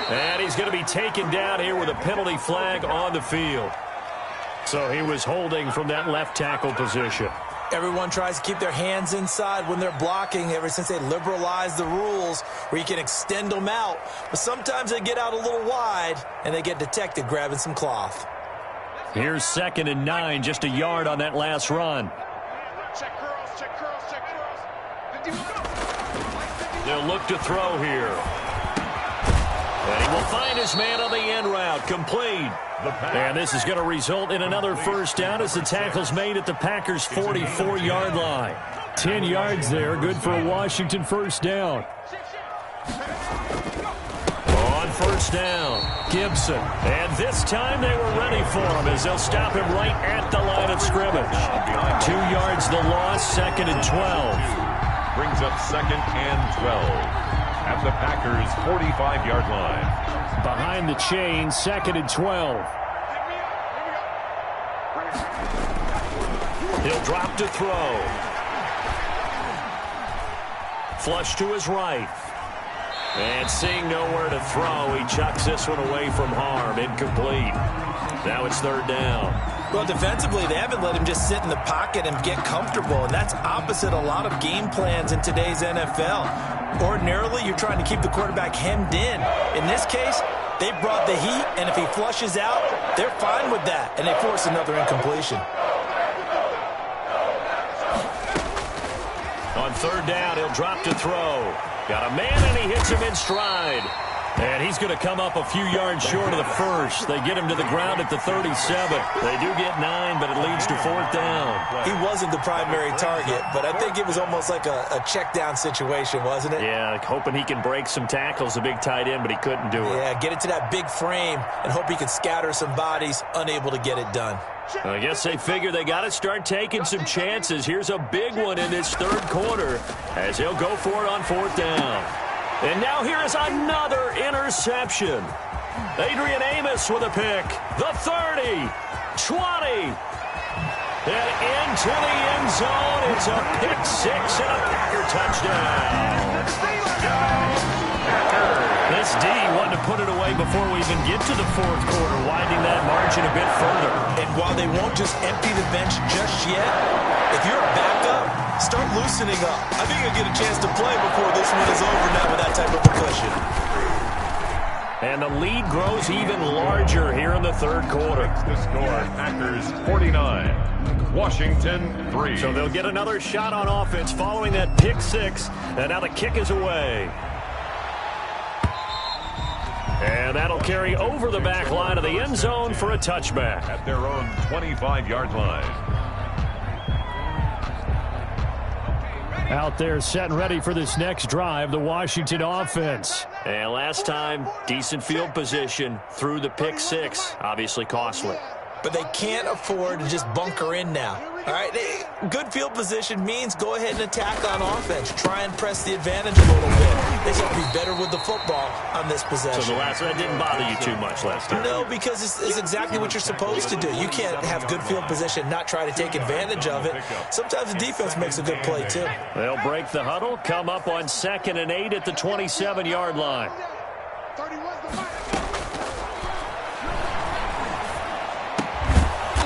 And he's going to be taken down here with a penalty flag on the field. So he was holding from that left tackle position. Everyone tries to keep their hands inside when they're blocking ever since they liberalized the rules where you can extend them out. But sometimes they get out a little wide and they get detected grabbing some cloth. Here's 2nd and 9, just a yard on that last run. Check curls, check curls, check curls. They'll look to throw here. And he will find his man on the end route, complete. And this is going to result in another first down as the tackle's made at the Packers' 44-yard line. 10 yards there, good for a Washington first down. On first down, Gibson. And this time they were ready for him as they'll stop him right at the line of scrimmage. 2 yards the loss, 2nd and 12. Brings up 2nd and 12. At the Packers' 45-yard line. Behind the chain, 2nd and 12. He'll drop to throw. Flush to his right. And seeing nowhere to throw, he chucks this one away from harm. Incomplete. Now it's 3rd down. Well, defensively, they haven't let him just sit in the pocket and get comfortable, and that's opposite a lot of game plans in today's NFL. Ordinarily, you're trying to keep the quarterback hemmed in. In this case, they brought the heat, and if he flushes out, they're fine with that, and they force another incompletion. On 3rd down, he'll drop to throw. Got a man, and he hits him in stride. And he's going to come up a few yards short of the first. They get him to the ground at the 37. They do get 9, but it leads to 4th down. He wasn't the primary target, but I think it was almost like a check down situation, wasn't it? Yeah, hoping he can break some tackles, a big tight end, but he couldn't do it. Yeah, get it to that big frame and hope he can scatter some bodies, unable to get it done. I guess they figure they got to start taking some chances. Here's a big one in this 3rd quarter as he'll go for it on 4th down. And now here is another interception. Adrian Amos with a pick. The 30, 20, and into the end zone. It's a pick 6 and a Packer touchdown. This D wanted to put it away before we even get to the 4th quarter, widening that margin a bit further. And while they won't just empty the bench just yet, if you're a backup, start loosening up. I think you'll get a chance to play before this one is over now with that type of a cushion. And the lead grows even larger here in the 3rd quarter. The score, Packers 49, Washington 3. So they'll get another shot on offense following that pick 6, and now the kick is away. And that'll carry over the back line of the end zone for a touchback. At their own 25-yard line. Out there set and ready for this next drive, the Washington offense. And last time, decent field position through the pick 6, obviously costly. But they can't afford to just bunker in now. All right, good field position means go ahead and attack on offense. Try and press the advantage a little bit. They should be better with the football on this possession. So the last one didn't bother you too much last time? No, because it's exactly what you're supposed to do. You can't have good field position, not try to take advantage of it. Sometimes the defense makes a good play, too. They'll break the huddle, come up on 2nd and 8 at the 27-yard line. 31's the mic.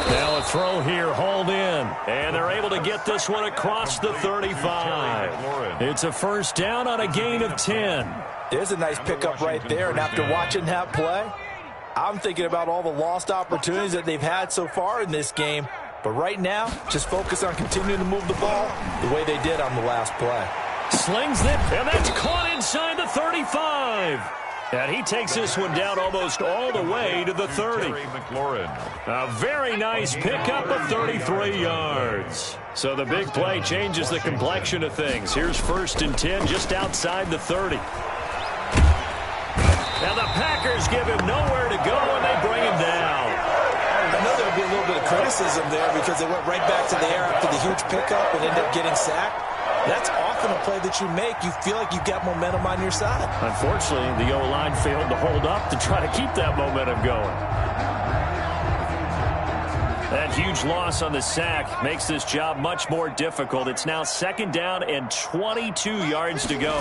Now a throw here, hauled in. And they're able to get this one across the 35. It's a first down on a gain of 10. There's a nice pickup right there, and after watching that play, I'm thinking about all the lost opportunities that they've had so far in this game. But right now, just focus on continuing to move the ball the way they did on the last play. Slings it, and that's caught inside the 35. And he takes this one down almost all the way to the 30. A very nice pickup of 33 yards. So the big play changes the complexion of things. Here's 1st and 10 just outside the 30. Now the Packers give him nowhere to go, and they bring him down. I know there'll be a little bit of criticism there because they went right back to the air after the huge pickup and ended up getting sacked. That's often a play that you make. You feel like you've got momentum on your side. Unfortunately, the O-line failed to hold up to try to keep that momentum going. That huge loss on the sack makes this job much more difficult. It's now 2nd down and 22 yards to go.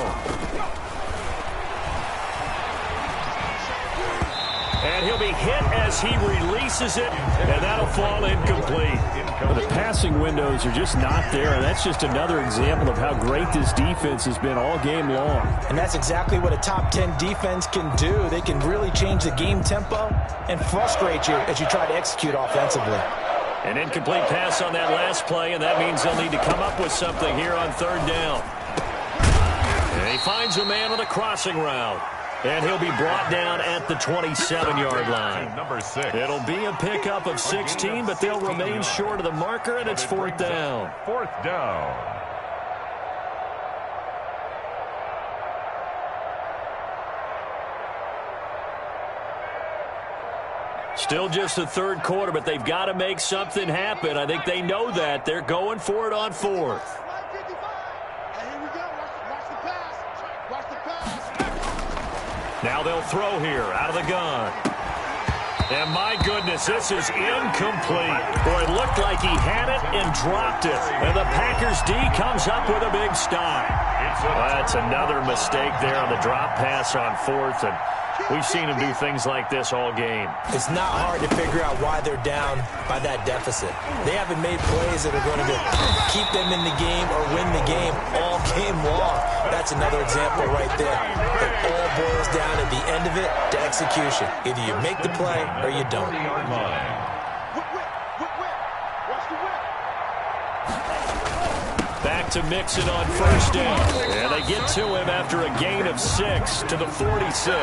And he'll be hit as he releases it, and that'll fall incomplete. Well, the passing windows are just not there, and that's just another example of how great this defense has been all game long. And that's exactly what a top 10 defense can do. They can really change the game tempo and frustrate you as you try to execute offensively. An incomplete pass on that last play, and that means they'll need to come up with something here on 3rd down. And he finds a man on the crossing route. And he'll be brought down at the 27-yard line. Number 6. It'll be a pickup of 16, but they'll remain short of the marker, and it's 4th down. 4th down. Still just the 3rd quarter, but they've got to make something happen. I think they know that. They're going for it on 4th. Now they'll throw here out of the gun. And my goodness, this is incomplete. Boy, it looked like he had it and dropped it. And the Packers D comes up with a big stop. That's another mistake there on the drop pass on 4th. And we've seen him do things like this all game. It's not hard to figure out why they're down by that deficit. They haven't made plays that are going to keep them in the game or win the game all game long. That's another example right there. It all boils down at the end of it to execution. Either you make the play or you don't. Back to Mixon on 1st down. And they get to him after a gain of 6 to the 46.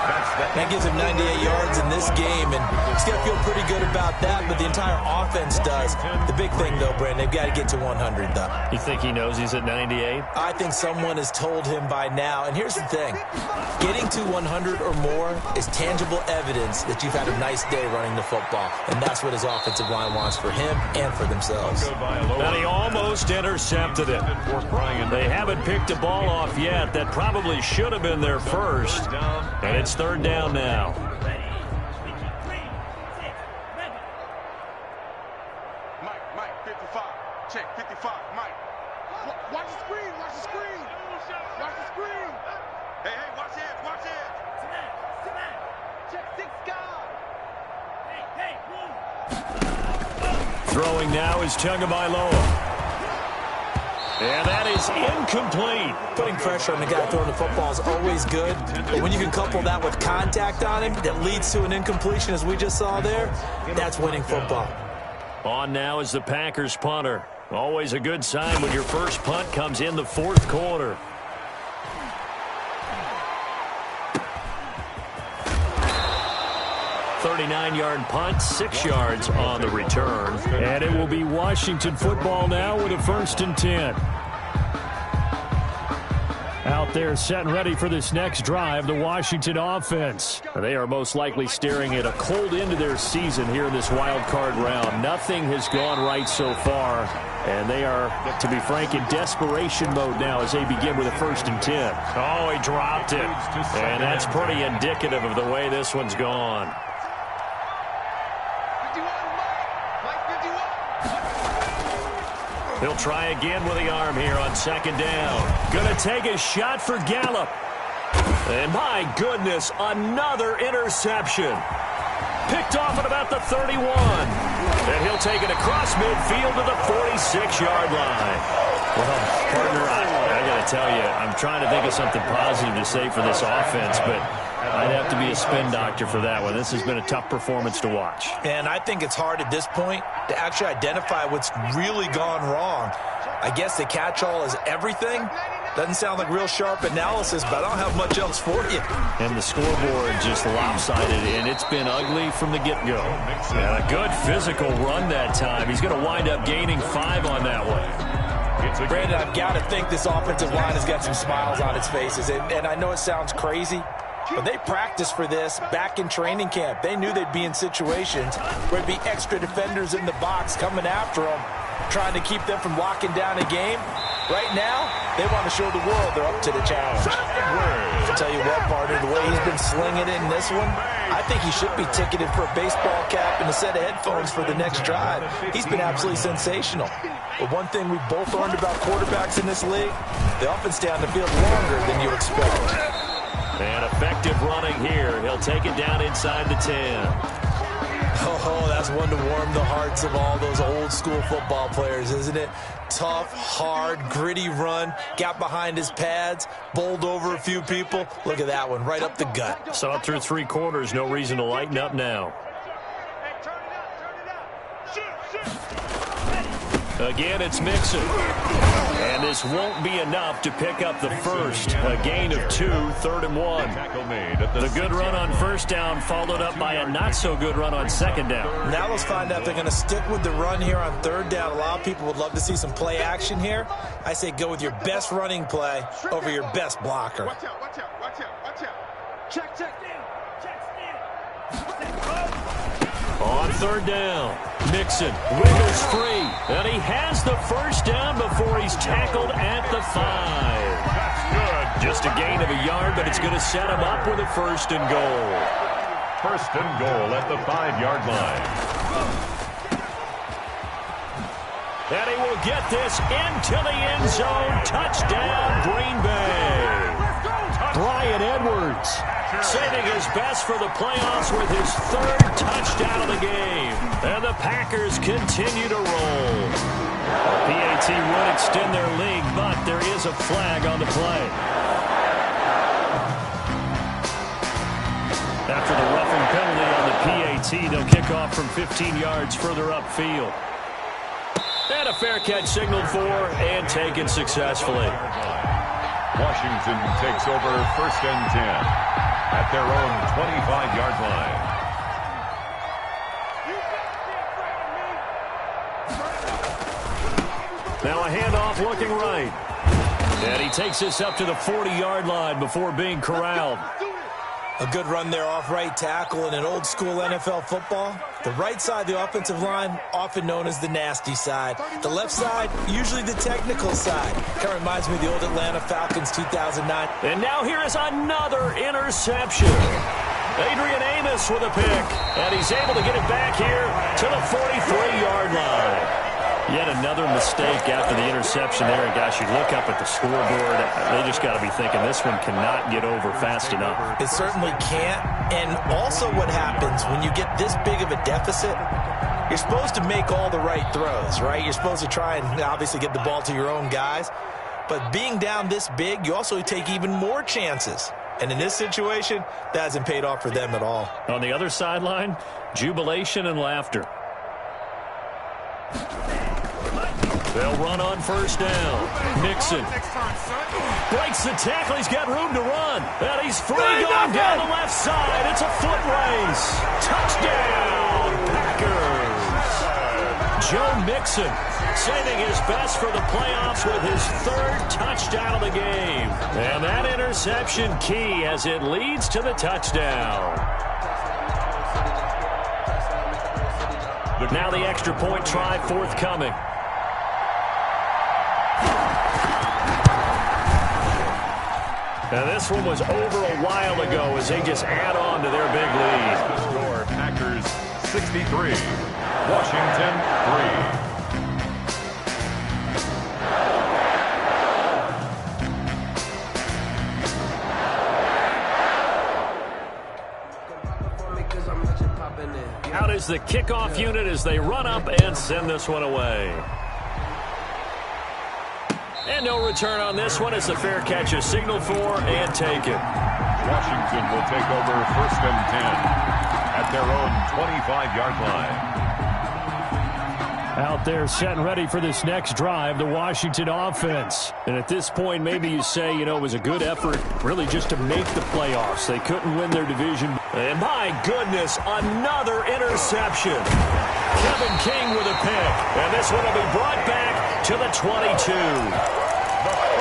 That gives him 98 yards in this game, and he's going to feel pretty good about that, but the entire offense does. The big thing, though, Brandon, they've got to get to 100, though. You think he knows he's at 98? I think someone has told him by now, and here's the thing. Getting to 100 or more is tangible evidence that you've had a nice day running the football, and that's what his offensive line wants for him and for themselves. And he almost intercepted it. They haven't picked a ball off yet. That probably should have been their first, and it's 3rd down now. Mike, 55. Check, 55. Mike. Watch the screen. Watch the screen. Watch the screen. Hey, watch it. Watch it. Check 6 guard. Hey, Throwing now is Tagovailoa. And that is incomplete. Putting pressure on the guy throwing the football is always good, but when you can couple that with contact on him that leads to an incompletion, as we just saw there, that's winning football. On now is the Packers punter. Always a good sign when your first punt comes in the 4th quarter. .39-yard punt, 6 yards on the return. And it will be Washington football now with a 1st and 10. Out there set and ready for this next drive, the Washington offense. They are most likely staring at a cold end to their season here in this wild card round. Nothing has gone right so far, and they are, to be frank, in desperation mode now as they begin with a 1st and 10. Oh, he dropped it, and that's pretty indicative of the way this one's gone. He'll try again with the arm here on 2nd down. Gonna take a shot for Gallup. And my goodness, another interception. Picked off at about the 31. And he'll take it across midfield to the 46-yard line. Well, partner, I got to tell you, I'm trying to think of something positive to say for this offense, but I'd have to be a spin doctor for that one. This has been a tough performance to watch. And I think it's hard at this point to actually identify what's really gone wrong. I guess the catch-all is everything. Doesn't sound like real sharp analysis, but I don't have much else for you. And the scoreboard just lopsided, and it's been ugly from the get-go. And a good physical run that time. He's going to wind up gaining 5 on that one. Brandon, I've got to think this offensive line has got some smiles on its faces. And I know it sounds crazy, but they practiced for this back in training camp. They knew they'd be in situations where there'd be extra defenders in the box coming after them, trying to keep them from locking down a game. Right now, they want to show the world they're up to the challenge. I'll tell you what, partner, the way he's been slinging it in this one, I think he should be ticketed for a baseball cap and a set of headphones for the next drive. He's been absolutely sensational. But one thing we both learned about quarterbacks in this league, they often stay on the field longer than you expect. And effective running here. He'll take it down inside the 10. Oh, that's one to warm the hearts of all those old school football players, isn't it? Tough, hard, gritty run, got behind his pads, bowled over a few people. Look at that one, right up the gut. Saw it through 3 quarters, no reason to lighten up now. Again, it's Mixon. And this won't be enough to pick up the first. A gain of 2, 3rd and 1. The good run on first down followed up by a not-so-good run on second down. Now let's find out if they're going to stick with the run here on 3rd down. A lot of people would love to see some play action here. I say go with your best running play over your best blocker. Watch out, watch out, watch out, watch out. Check, check, in. On 3rd down, Mixon wiggles free, and he has the first down before he's tackled at the 5. That's good. Just a gain of a yard, but it's going to set him up with a 1st and goal. 1st and goal at the 5-yard line. And he will get this into the end zone. Touchdown, Green Bay. Bryan Edwards saving his best for the playoffs with his 3rd touchdown of the game. And the Packers continue to roll. PAT would extend their lead, but there is a flag on the play. After the roughing penalty on the PAT, they'll kick off from 15 yards further upfield. And a fair catch signaled for and taken successfully. Washington takes over 1st and 10 at their own 25-yard line. Now a handoff looking right. And he takes this up to the 40-yard line before being corralled. A good run there off right tackle in an old school NFL football. The right side of the offensive line, often known as the nasty side. The left side, usually the technical side. Kind of reminds me of the old Atlanta Falcons 2009. And now here is another interception. Adrian Amos with a pick. And he's able to get it back here to the 43-yard line. Yet another mistake after the interception there. And gosh, you look up at the scoreboard, they just got to be thinking this one cannot get over fast enough. It certainly can't. And also what happens when you get this big of a deficit, you're supposed to make all the right throws, right? You're supposed to try and obviously get the ball to your own guys. But being down this big, you also take even more chances. And in this situation, that hasn't paid off for them at all. On the other sideline, jubilation and laughter. They'll run on first down. Mixon breaks the tackle. He's got room to run. And he's free going down the left side. It's a foot race. Touchdown, Packers. Joe Mixon saving his best for the playoffs with his 3rd touchdown of the game. And that interception key as it leads to the touchdown. Now the extra point try forthcoming. Now this one was over a while ago as they just add on to their big lead. Score Packers 63, Washington 3. Out is the kickoff unit as they run up and send this one away. And no return on this one as the fair catch is signaled for and taken. Washington will take over 1st and 10 at their own 25-yard line. Out there set and ready for this next drive, the Washington offense. And at this point, maybe you say, it was a good effort really just to make the playoffs. They couldn't win their division. And my goodness, another interception. Kevin King with a pick. And this one will be brought back to the 22.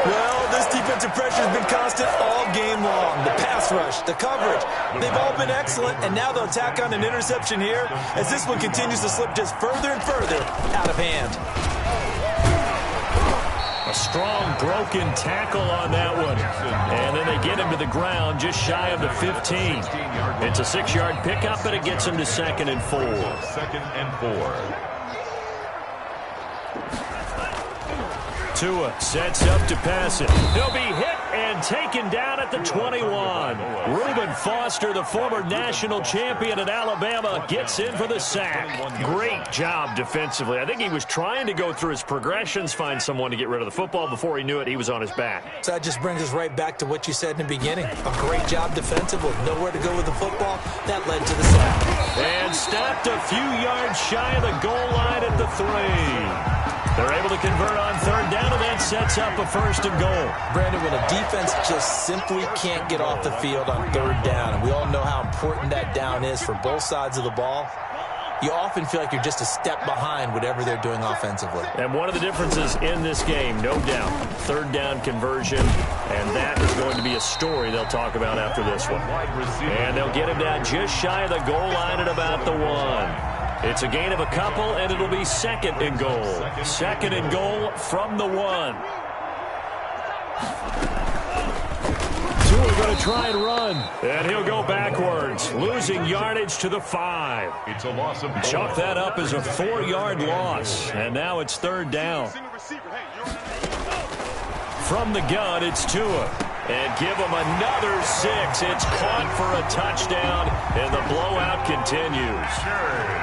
Well, this defensive pressure has been constant all game long. The pass rush, the coverage, they've all been excellent, and now they'll tack on an interception here as this one continues to slip just further and further out of hand. A strong broken tackle on that one. And then they get him to the ground just shy of the 15. It's a 6-yard pickup, and it gets him to 2nd and 4. 2nd and 4. Tua sets up to pass it. He'll be hit and taken down at the 21. Reuben Foster, the former national champion at Alabama, gets in for the sack. Great job defensively. I think he was trying to go through his progressions, find someone to get rid of the football. Before he knew it, he was on his back. So that just brings us right back to what you said in the beginning. A great job defensively. Nowhere to go with the football. That led to the sack. And stopped a few yards shy of the goal line at the 3. They're able to convert on 3rd down, and that sets up a 1st and goal. Brandon, when a defense just simply can't get off the field on 3rd down, and we all know how important that down is for both sides of the ball, you often feel like you're just a step behind whatever they're doing offensively. And one of the differences in this game, no doubt, 3rd down conversion, and that is going to be a story they'll talk about after this one. And they'll get him down just shy of the goal line at about the 1. It's a gain of a couple, and it'll be 2nd and goal. 2nd and goal from the 1. Tua going to try and run. And he'll go backwards, losing yardage to the 5. It's a loss of 4. Chalk that up as a 4-yard loss. And now it's 3rd down. From the gun, it's Tua. And give him another 6. It's caught for a touchdown, and the blowout continues.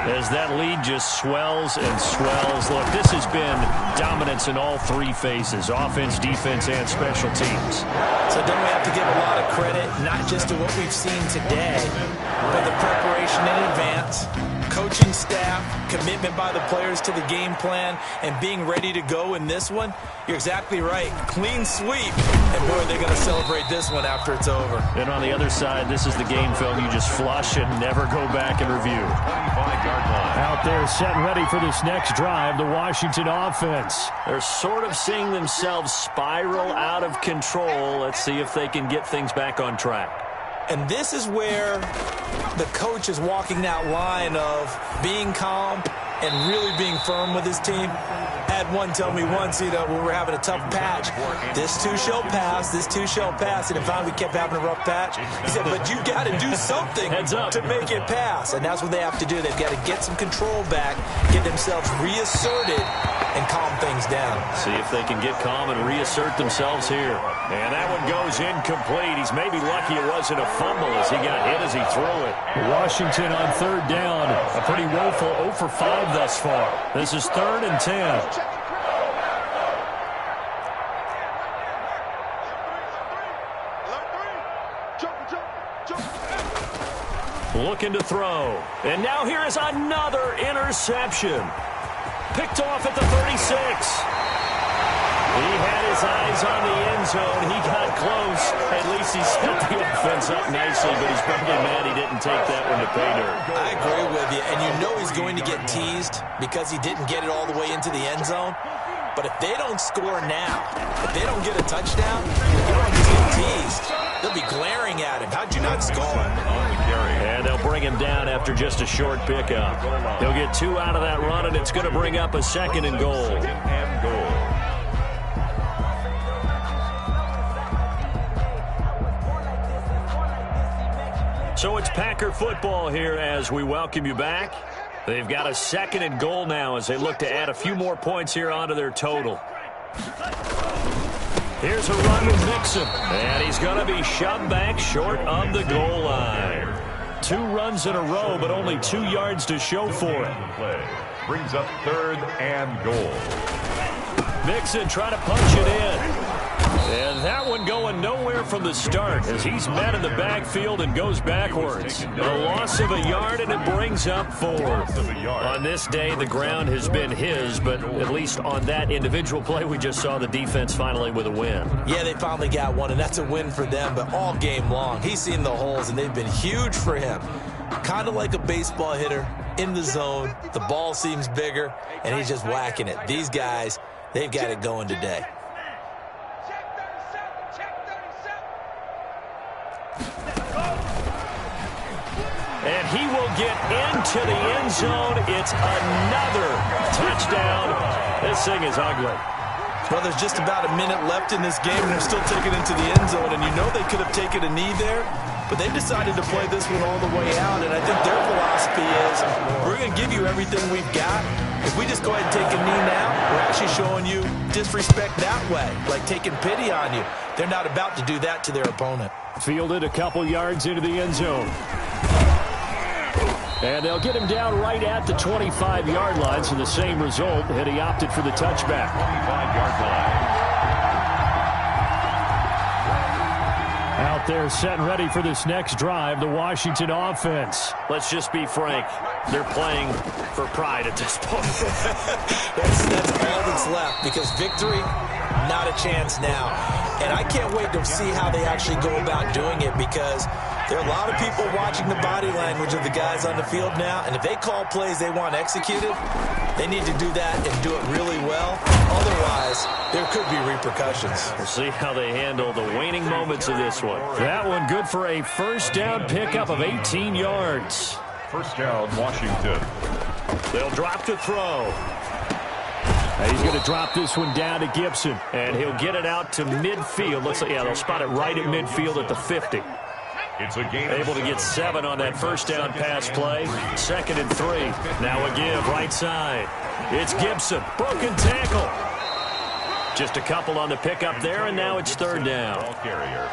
As that lead just swells and swells. Look, this has been dominance in all 3 phases, offense, defense, and special teams. So don't we have to give a lot of credit, not just to what we've seen today, but the preparation in advance, coaching staff, commitment by the players to the game plan, and being ready to go in this one? You're exactly right. Clean sweep. And, boy, they're going to celebrate this one after it's over. And on the other side, this is the game film you just flush and never go back and review. 25-yard line. Out there set and ready for this next drive, the Washington offense. They're sort of seeing themselves spiral out of control. Let's see if they can get things back on track. And this is where the coach is walking that line of being calm and really being firm with his team. Had one tell me once, when we were having a tough patch, this too shall pass, this too shall pass. And finally we kept having a rough patch. He said, but you got to do something to make it pass. And that's what they have to do. They've got to get some control back, get themselves reasserted, and calm things down. See if they can get calm and reassert themselves here. And that one goes incomplete. He's maybe lucky it wasn't a fumble as he got hit as he threw it. Washington on 3rd down. A pretty woeful 0 for 5 thus far. This is 3rd and 10. Looking to throw. And now here is another interception. Picked off at the 36. He had his eyes on the end zone. He got close. At least he set the offense up nicely, but he's probably mad he didn't take that one to pay dirt. I agree with you, and you know he's going to get teased because he didn't get it all the way into the end zone. But if they don't score now, if they don't get a touchdown, he won't just get teased. They'll be glaring at him. How'd you not score? And they'll bring him down after just a short pickup. He'll get 2 out of that run, and it's going to bring up a 2nd and goal. So it's Packer football here as we welcome you back. They've got a 2nd and goal now as they look to add a few more points here onto their total. Here's a run with Mixon, and he's going to be shoved back short of the goal line. 2 runs in a row, but only 2 yards to show for it. Play brings up 3rd and goal. Mixon trying to punch it in. And that one going nowhere from the start as he's met in the backfield and goes backwards. A loss of a yard, and it brings up 4th. On this day, the ground has been his, but at least on that individual play, we just saw the defense finally with a win. Yeah, they finally got one, and that's a win for them, but all game long, he's seen the holes, and they've been huge for him. Kind of like a baseball hitter in the zone. The ball seems bigger, and he's just whacking it. These guys, they've got it going today. And he will get into the end zone. It's another touchdown. This thing is ugly. Well, there's just about a minute left in this game, and they're still taking it into the end zone. And you know they could have taken a knee there, but they decided to play this one all the way out. And I think their philosophy is, we're going to give you everything we've got. If we just go ahead and take a knee now, we're actually showing you disrespect that way, like taking pity on you. They're not about to do that to their opponent. Fielded a couple yards into the end zone. And they'll get him down right at the 25-yard line, so the same result, and he opted for the touchback. 25-yard line. Out there set and ready for this next drive, the Washington offense. Let's just be frank. They're playing for pride at this point. That's all that's left, because victory, not a chance now. And I can't wait to see how they actually go about doing it, because there are a lot of people watching the body language of the guys on the field now, and if they call plays they want executed, they need to do that and do it really well. Otherwise, there could be repercussions. We'll see how they handle the waning moments of this one. That one good for a first down pickup of 18 yards. First down, Washington. They'll drop to throw. He's going to drop this one down to Gibson. And he'll get it out to midfield. Looks like, yeah, they'll spot it right at midfield at the 50. It's a gain. Able to get 7 on that first down pass play. 2nd and 3. Now a give right side. It's Gibson. Broken tackle. Just a couple on the pickup there, and now it's 3rd down. Ball carrier.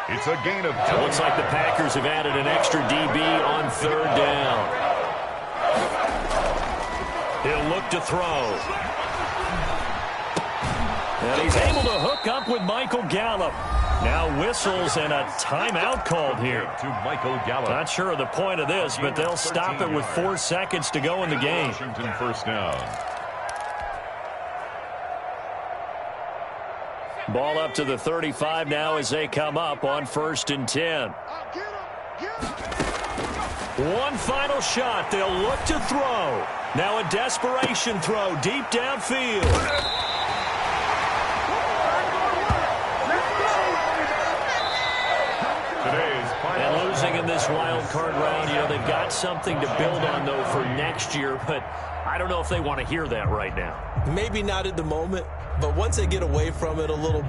It's a gain of 2. It looks like the Packers have added an extra DB on 3rd down. He'll look to throw. And he's able to hook up with Michael Gallup. Now whistles and a timeout called here. To Michael Gallup. Not sure of the point of this, but they'll stop it with 4 seconds to go in the game. Washington first down. Ball up to the 35 now as they come up on 1st and 10. One final shot. They'll look to throw. Now a desperation throw deep downfield. And losing in this wild card round, you know, they've got something to build on, though, for next year. But I don't know if they want to hear that right now. Maybe not at the moment, but once they get away from it a little